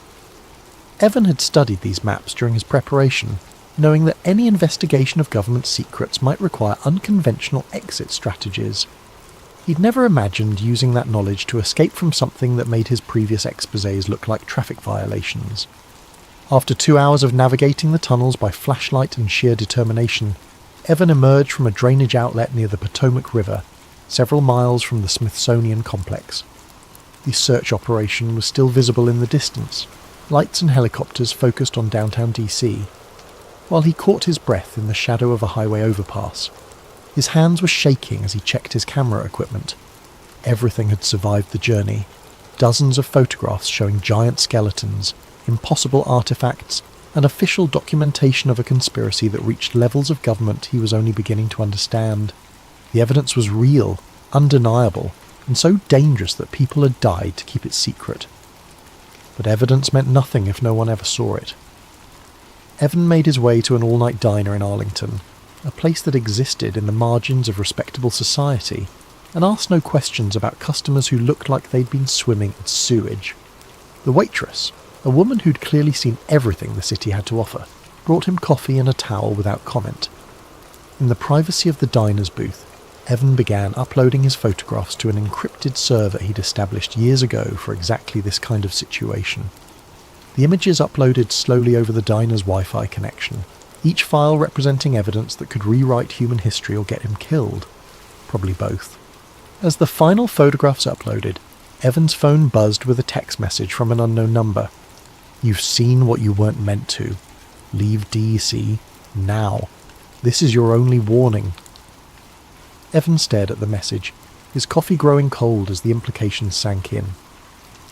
Evan had studied these maps during his preparation, knowing that any investigation of government secrets might require unconventional exit strategies. He'd never imagined using that knowledge to escape from something that made his previous exposés look like traffic violations. After 2 hours of navigating the tunnels by flashlight and sheer determination, Evan emerged from a drainage outlet near the Potomac River, several miles from the Smithsonian complex. The search operation was still visible in the distance, lights and helicopters focused on downtown DC, while he caught his breath in the shadow of a highway overpass. His hands were shaking as he checked his camera equipment. Everything had survived the journey. Dozens of photographs showing giant skeletons, impossible artifacts, and official documentation of a conspiracy that reached levels of government he was only beginning to understand. The evidence was real, undeniable, and so dangerous that people had died to keep it secret. But evidence meant nothing if no one ever saw it. Evan made his way to an all-night diner in Arlington, a place that existed in the margins of respectable society, and asked no questions about customers who looked like they'd been swimming in sewage. The waitress, a woman who'd clearly seen everything the city had to offer, brought him coffee and a towel without comment. In the privacy of the diner's booth, Evan began uploading his photographs to an encrypted server he'd established years ago for exactly this kind of situation. The images uploaded slowly over the diner's Wi-Fi connection, each file representing evidence that could rewrite human history or get him killed. Probably both. As the final photographs uploaded, Evan's phone buzzed with a text message from an unknown number. "You've seen what you weren't meant to. Leave DEC now. This is your only warning." Evan stared at the message, his coffee growing cold as the implications sank in.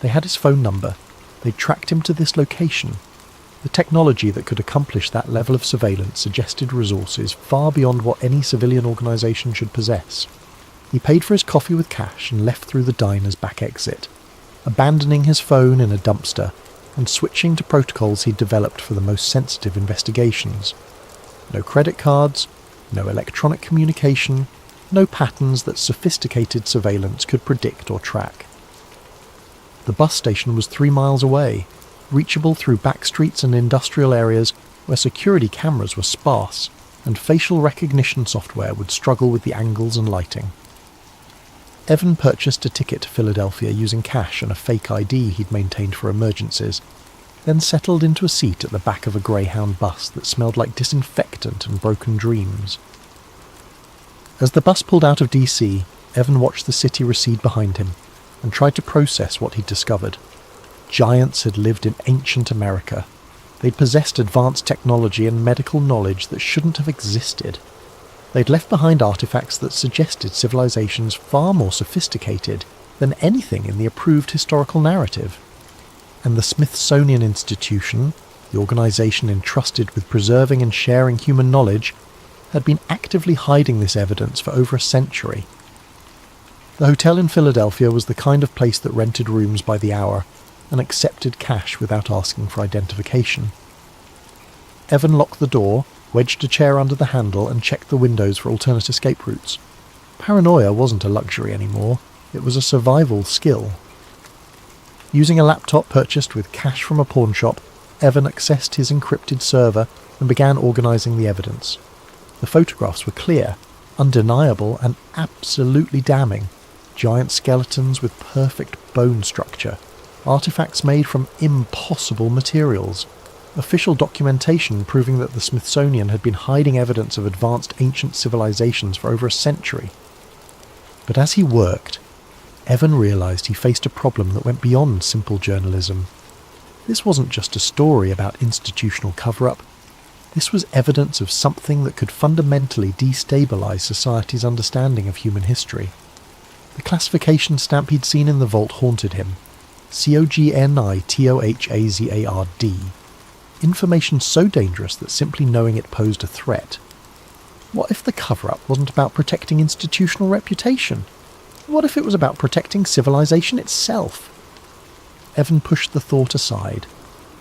They had his phone number. They'd tracked him to this location. The technology that could accomplish that level of surveillance suggested resources far beyond what any civilian organisation should possess. He paid for his coffee with cash and left through the diner's back exit, abandoning his phone in a dumpster and switching to protocols he'd developed for the most sensitive investigations. No credit cards, no electronic communication, no patterns that sophisticated surveillance could predict or track. The bus station was 3 miles away, reachable through back streets and industrial areas where security cameras were sparse and facial recognition software would struggle with the angles and lighting. Evan purchased a ticket to Philadelphia using cash and a fake ID he'd maintained for emergencies, then settled into a seat at the back of a Greyhound bus that smelled like disinfectant and broken dreams. As the bus pulled out of DC, Evan watched the city recede behind him and tried to process what he'd discovered. Giants had lived in ancient America. They'd possessed advanced technology and medical knowledge that shouldn't have existed. They'd left behind artifacts that suggested civilizations far more sophisticated than anything in the approved historical narrative. And the Smithsonian Institution, the organization entrusted with preserving and sharing human knowledge, had been actively hiding this evidence for over a century. The hotel in Philadelphia was the kind of place that rented rooms by the hour and accepted cash without asking for identification. Evan locked the door, wedged a chair under the handle and checked the windows for alternate escape routes. Paranoia wasn't a luxury anymore, it was a survival skill. Using a laptop purchased with cash from a pawn shop, Evan accessed his encrypted server and began organising the evidence. The photographs were clear, undeniable and absolutely damning. Giant skeletons with perfect bone structure, artifacts made from impossible materials, official documentation proving that the Smithsonian had been hiding evidence of advanced ancient civilizations for over a century. But as he worked, Evan realised he faced a problem that went beyond simple journalism. This wasn't just a story about institutional cover-up. This was evidence of something that could fundamentally destabilise society's understanding of human history. The classification stamp he'd seen in the vault haunted him. COGNITOHAZARD. Information so dangerous that simply knowing it posed a threat. What if the cover-up wasn't about protecting institutional reputation? What if it was about protecting civilization itself? Evan pushed the thought aside.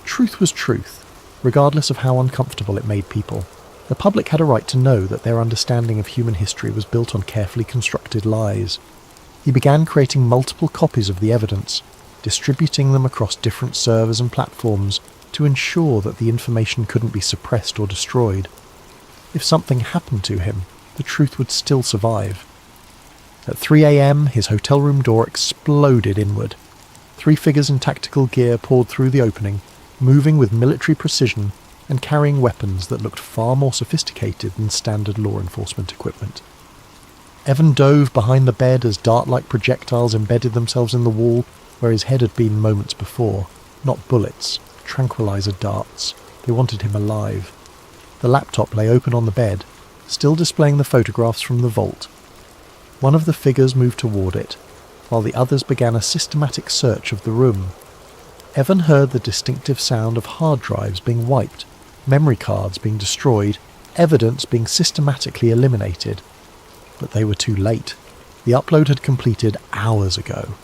Truth was truth, regardless of how uncomfortable it made people. The public had a right to know that their understanding of human history was built on carefully constructed lies. He began creating multiple copies of the evidence, distributing them across different servers and platforms to ensure that the information couldn't be suppressed or destroyed. If something happened to him, the truth would still survive. At 3 a.m, his hotel room door exploded inward. 3 figures in tactical gear poured through the opening, moving with military precision and carrying weapons that looked far more sophisticated than standard law enforcement equipment. Evan dove behind the bed as dart-like projectiles embedded themselves in the wall where his head had been moments before. Not bullets, tranquilizer darts. They wanted him alive. The laptop lay open on the bed, still displaying the photographs from the vault. One of the figures moved toward it, while the others began a systematic search of the room. Evan heard the distinctive sound of hard drives being wiped, memory cards being destroyed, evidence being systematically eliminated. But they were too late. The upload had completed hours ago.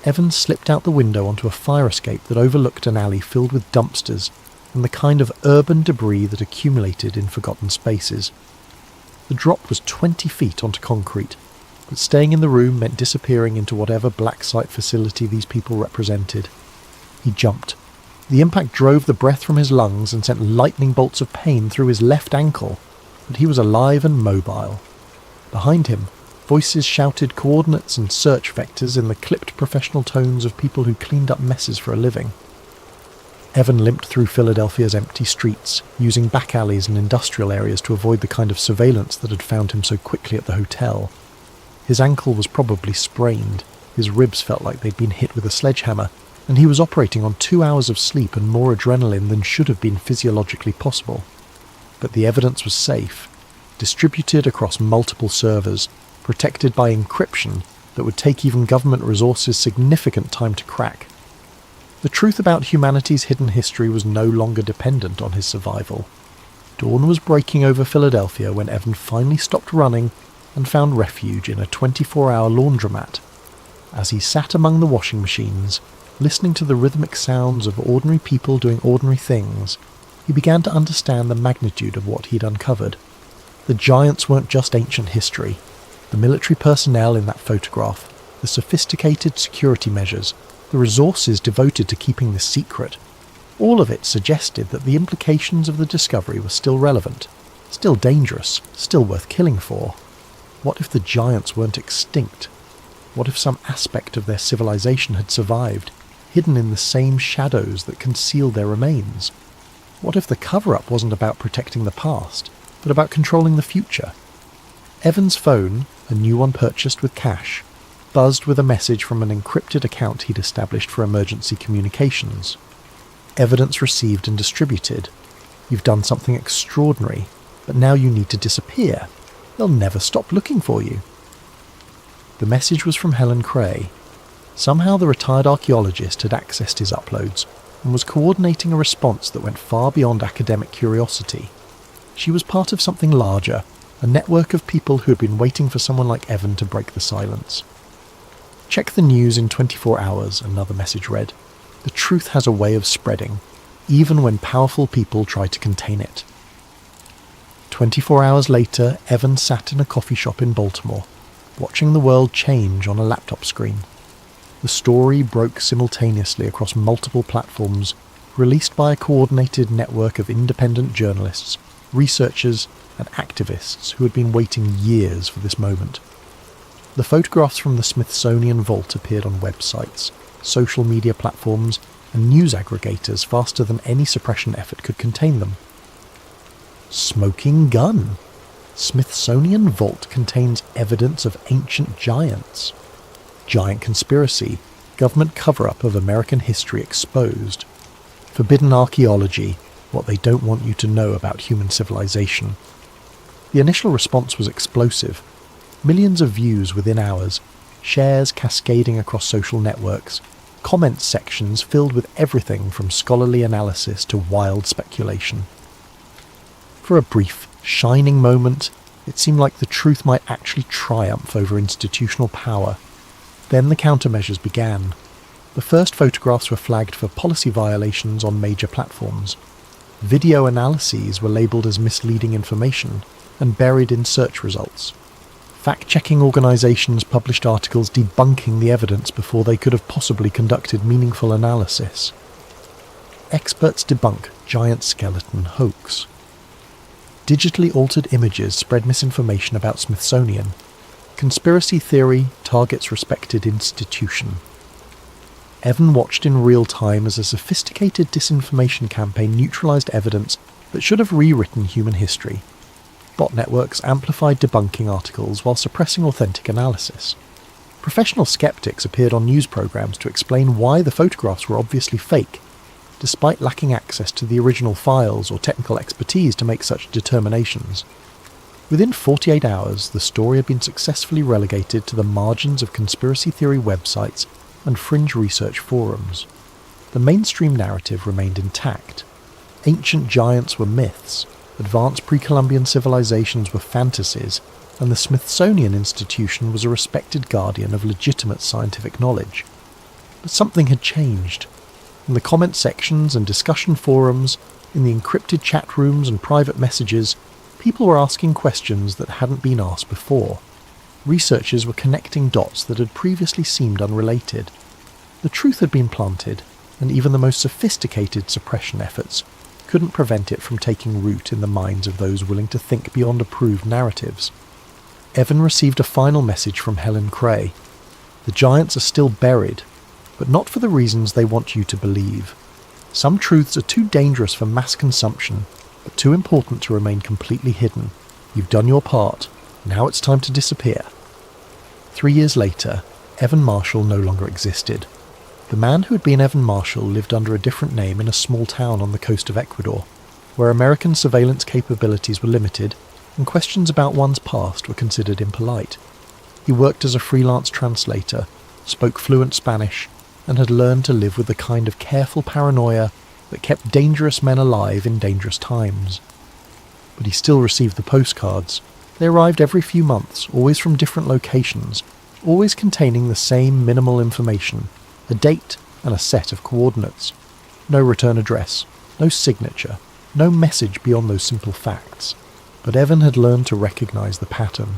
Evan slipped out the window onto a fire escape that overlooked an alley filled with dumpsters, and the kind of urban debris that accumulated in forgotten spaces. The drop was 20 feet onto concrete, but staying in the room meant disappearing into whatever black site facility these people represented. He jumped. The impact drove the breath from his lungs and sent lightning bolts of pain through his left ankle, but he was alive and mobile. Behind him, voices shouted coordinates and search vectors in the clipped professional tones of people who cleaned up messes for a living. Evan limped through Philadelphia's empty streets, using back alleys and industrial areas to avoid the kind of surveillance that had found him so quickly at the hotel. His ankle was probably sprained, his ribs felt like they'd been hit with a sledgehammer, and he was operating on 2 hours of sleep and more adrenaline than should have been physiologically possible. But the evidence was safe, distributed across multiple servers, protected by encryption that would take even government resources significant time to crack. The truth about humanity's hidden history was no longer dependent on his survival. Dawn was breaking over Philadelphia when Evan finally stopped running and found refuge in a 24-hour laundromat. As he sat among the washing machines, listening to the rhythmic sounds of ordinary people doing ordinary things, he began to understand the magnitude of what he'd uncovered. The giants weren't just ancient history. The military personnel in that photograph, the sophisticated security measures, the resources devoted to keeping this secret, all of it suggested that the implications of the discovery were still relevant, still dangerous, still worth killing for. What if the giants weren't extinct? What if some aspect of their civilization had survived, hidden in the same shadows that concealed their remains? What if the cover-up wasn't about protecting the past, but about controlling the future? Evan's phone, a new one purchased with cash, buzzed with a message from an encrypted account he'd established for emergency communications. Evidence received and distributed. You've done something extraordinary, but now you need to disappear. They'll never stop looking for you. The message was from Helen Cray. Somehow the retired archaeologist had accessed his uploads and was coordinating a response that went far beyond academic curiosity. She was part of something larger, a network of people who had been waiting for someone like Evan to break the silence. Check the news in 24 hours, another message read. The truth has a way of spreading, even when powerful people try to contain it. 24 hours later, Evan sat in a coffee shop in Baltimore, watching the world change on a laptop screen. The story broke simultaneously across multiple platforms, released by a coordinated network of independent journalists, researchers, and activists who had been waiting years for this moment. The photographs from the Smithsonian Vault appeared on websites, social media platforms, and news aggregators faster than any suppression effort could contain them. Smoking gun! Smithsonian Vault contains evidence of ancient giants. Giant conspiracy, government cover-up of American history exposed. Forbidden archaeology, what they don't want you to know about human civilization. The initial response was explosive. Millions of views within hours, shares cascading across social networks, comments sections filled with everything from scholarly analysis to wild speculation. For a brief, shining moment, it seemed like the truth might actually triumph over institutional power. Then the countermeasures began. The first photographs were flagged for policy violations on major platforms. Video analyses were labelled as misleading information and buried in search results. Fact-checking organisations published articles debunking the evidence before they could have possibly conducted meaningful analysis. Experts debunk giant skeleton hoax. Digitally altered images spread misinformation about Smithsonian. Conspiracy theory targets respected institution. Evan watched in real time as a sophisticated disinformation campaign neutralised evidence that should have rewritten human history. Bot networks amplified debunking articles while suppressing authentic analysis. Professional skeptics appeared on news programs to explain why the photographs were obviously fake, despite lacking access to the original files or technical expertise to make such determinations. Within 48 hours, the story had been successfully relegated to the margins of conspiracy theory websites and fringe research forums. The mainstream narrative remained intact. Ancient giants were myths, advanced pre-Columbian civilizations were fantasies, and the Smithsonian Institution was a respected guardian of legitimate scientific knowledge. But something had changed. In the comment sections and discussion forums, In the encrypted chat rooms and private messages, people were asking questions that hadn't been asked before. Researchers were connecting dots that had previously seemed unrelated. The truth had been planted, and even the most sophisticated suppression efforts couldn't prevent it from taking root in the minds of those willing to think beyond approved narratives. Evan received a final message from Helen Cray. The giants are still buried, but not for the reasons they want you to believe. Some truths are too dangerous for mass consumption, but too important to remain completely hidden. You've done your part. Now it's time to disappear. 3 years later, Evan Marshall no longer existed. The man who had been Evan Marshall lived under a different name in a small town on the coast of Ecuador, where American surveillance capabilities were limited and questions about one's past were considered impolite. He worked as a freelance translator, spoke fluent Spanish, and had learned to live with the kind of careful paranoia that kept dangerous men alive in dangerous times. But he still received the postcards. They arrived every few months, always from different locations, always containing the same minimal information, a date and a set of coordinates. No return address, no signature, no message beyond those simple facts. But Evan had learned to recognize the pattern.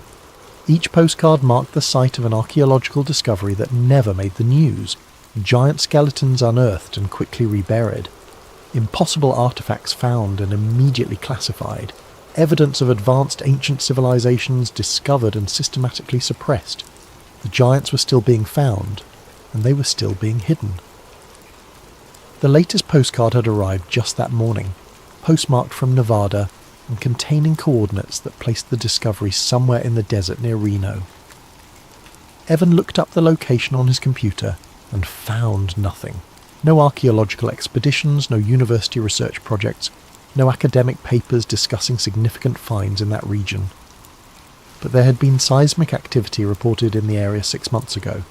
Each postcard marked the site of an archaeological discovery that never made the news, giant skeletons unearthed and quickly reburied, impossible artifacts found and immediately classified, evidence of advanced ancient civilizations discovered and systematically suppressed. The giants were still being found, and they were still being hidden. The latest postcard had arrived just that morning, postmarked from Nevada and containing coordinates that placed the discovery somewhere in the desert near Reno. Evan looked up the location on his computer and found nothing. No archaeological expeditions, no university research projects, no academic papers discussing significant finds in that region. But there had been seismic activity reported in the area 6 months ago.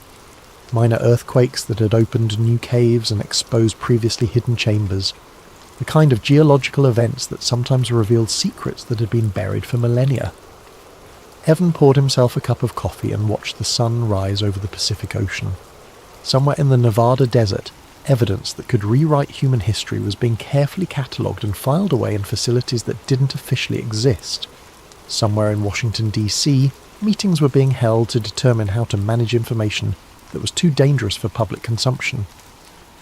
Minor earthquakes that had opened new caves and exposed previously hidden chambers. The kind of geological events that sometimes revealed secrets that had been buried for millennia. Evan poured himself a cup of coffee and watched the sun rise over the Pacific Ocean. Somewhere in the Nevada desert, evidence that could rewrite human history was being carefully catalogued and filed away in facilities that didn't officially exist. Somewhere in Washington, D.C., meetings were being held to determine how to manage information that was too dangerous for public consumption.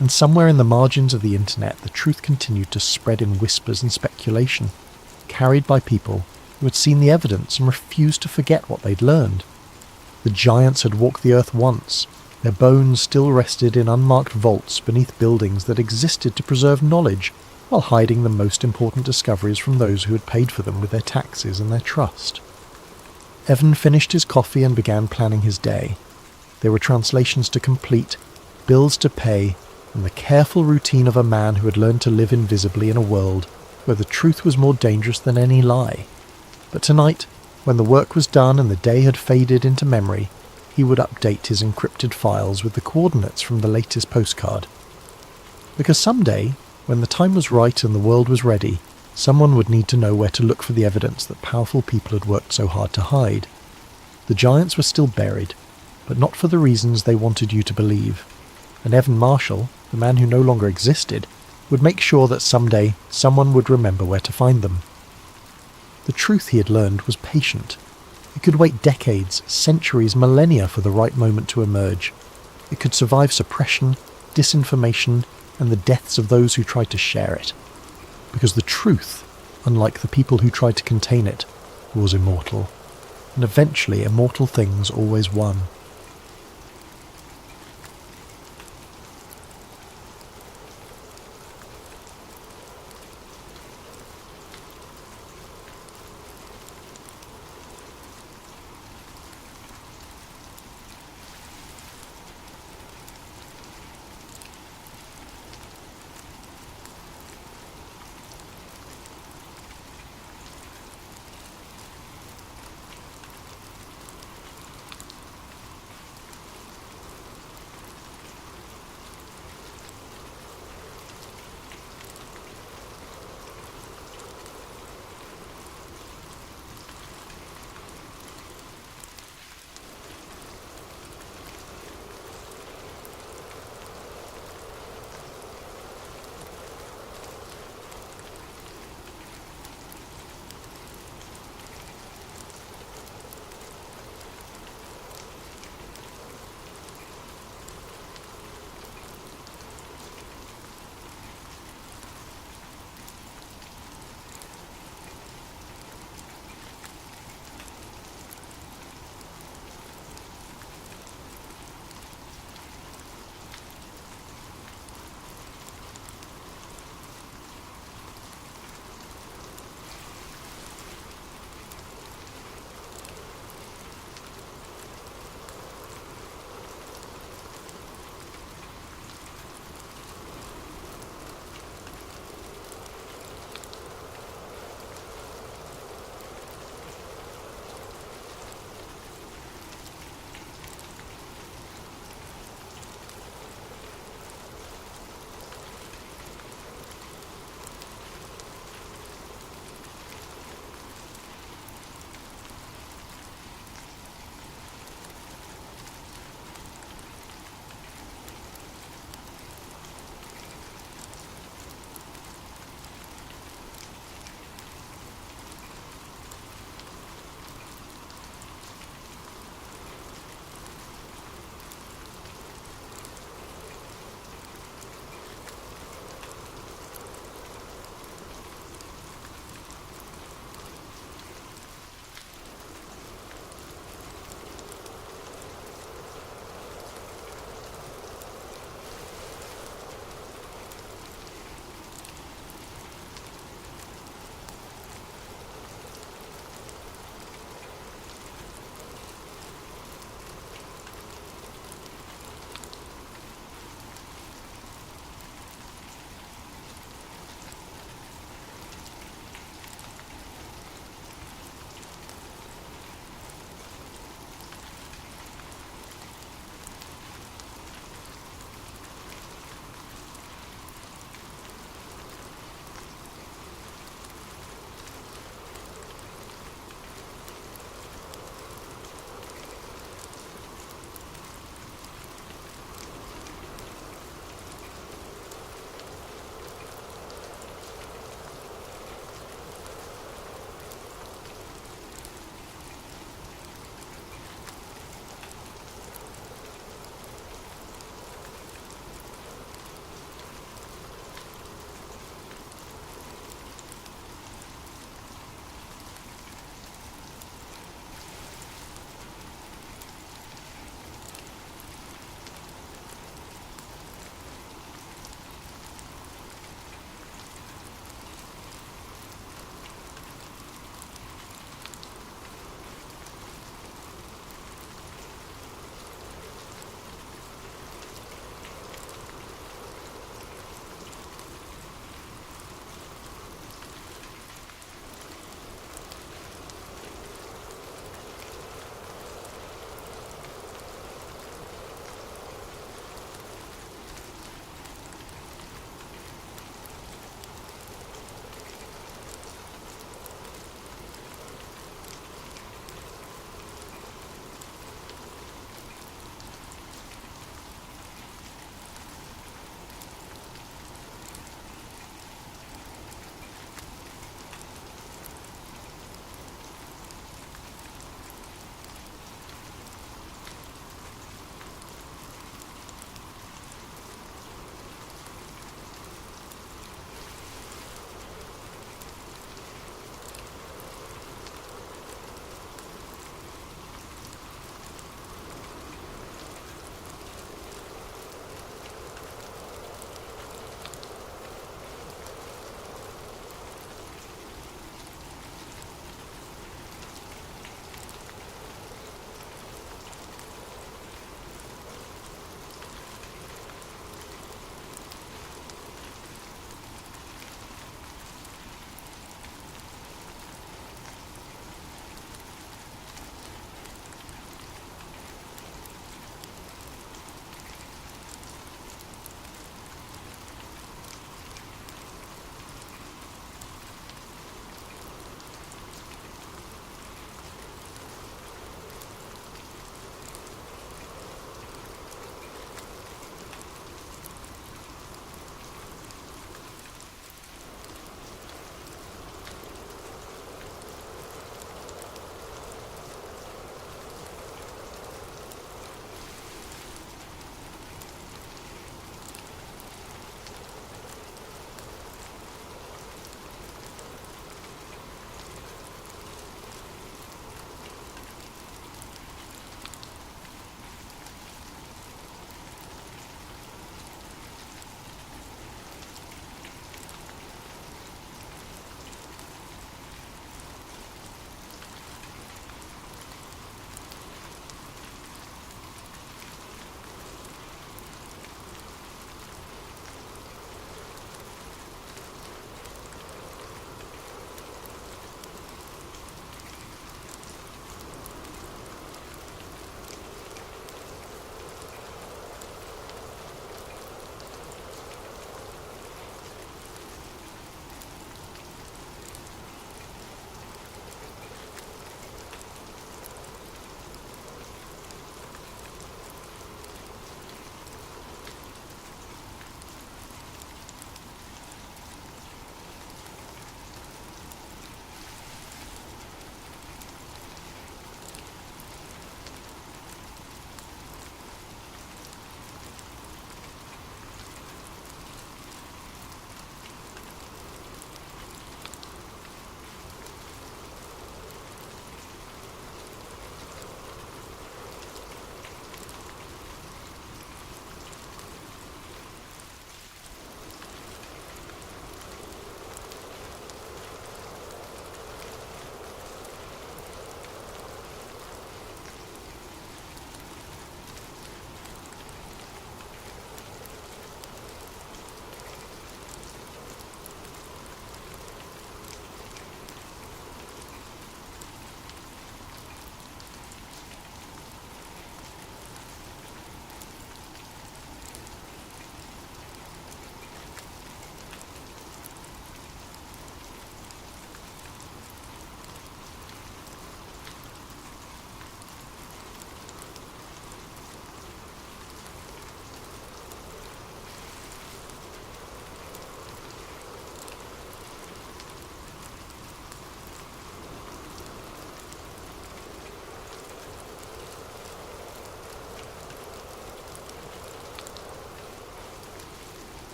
And somewhere in the margins of the internet, the truth continued to spread in whispers and speculation, carried by people who had seen the evidence and refused to forget what they'd learned. The giants had walked the earth once. Their bones still rested in unmarked vaults beneath buildings that existed to preserve knowledge, while hiding the most important discoveries from those who had paid for them with their taxes and their trust. Evan finished his coffee and began planning his day. There were translations to complete, bills to pay, and the careful routine of a man who had learned to live invisibly in a world where the truth was more dangerous than any lie. But tonight, when the work was done and the day had faded into memory, he would update his encrypted files with the coordinates from the latest postcard. Because someday, when the time was right and the world was ready, someone would need to know where to look for the evidence that powerful people had worked so hard to hide. The giants were still buried, but not for the reasons they wanted you to believe. And Evan Marshall, the man who no longer existed, would make sure that someday someone would remember where to find them. The truth he had learned was patient. It could wait decades, centuries, millennia for the right moment to emerge. It could survive suppression, disinformation, and the deaths of those who tried to share it. Because the truth, unlike the people who tried to contain it, was immortal. And eventually immortal things always won.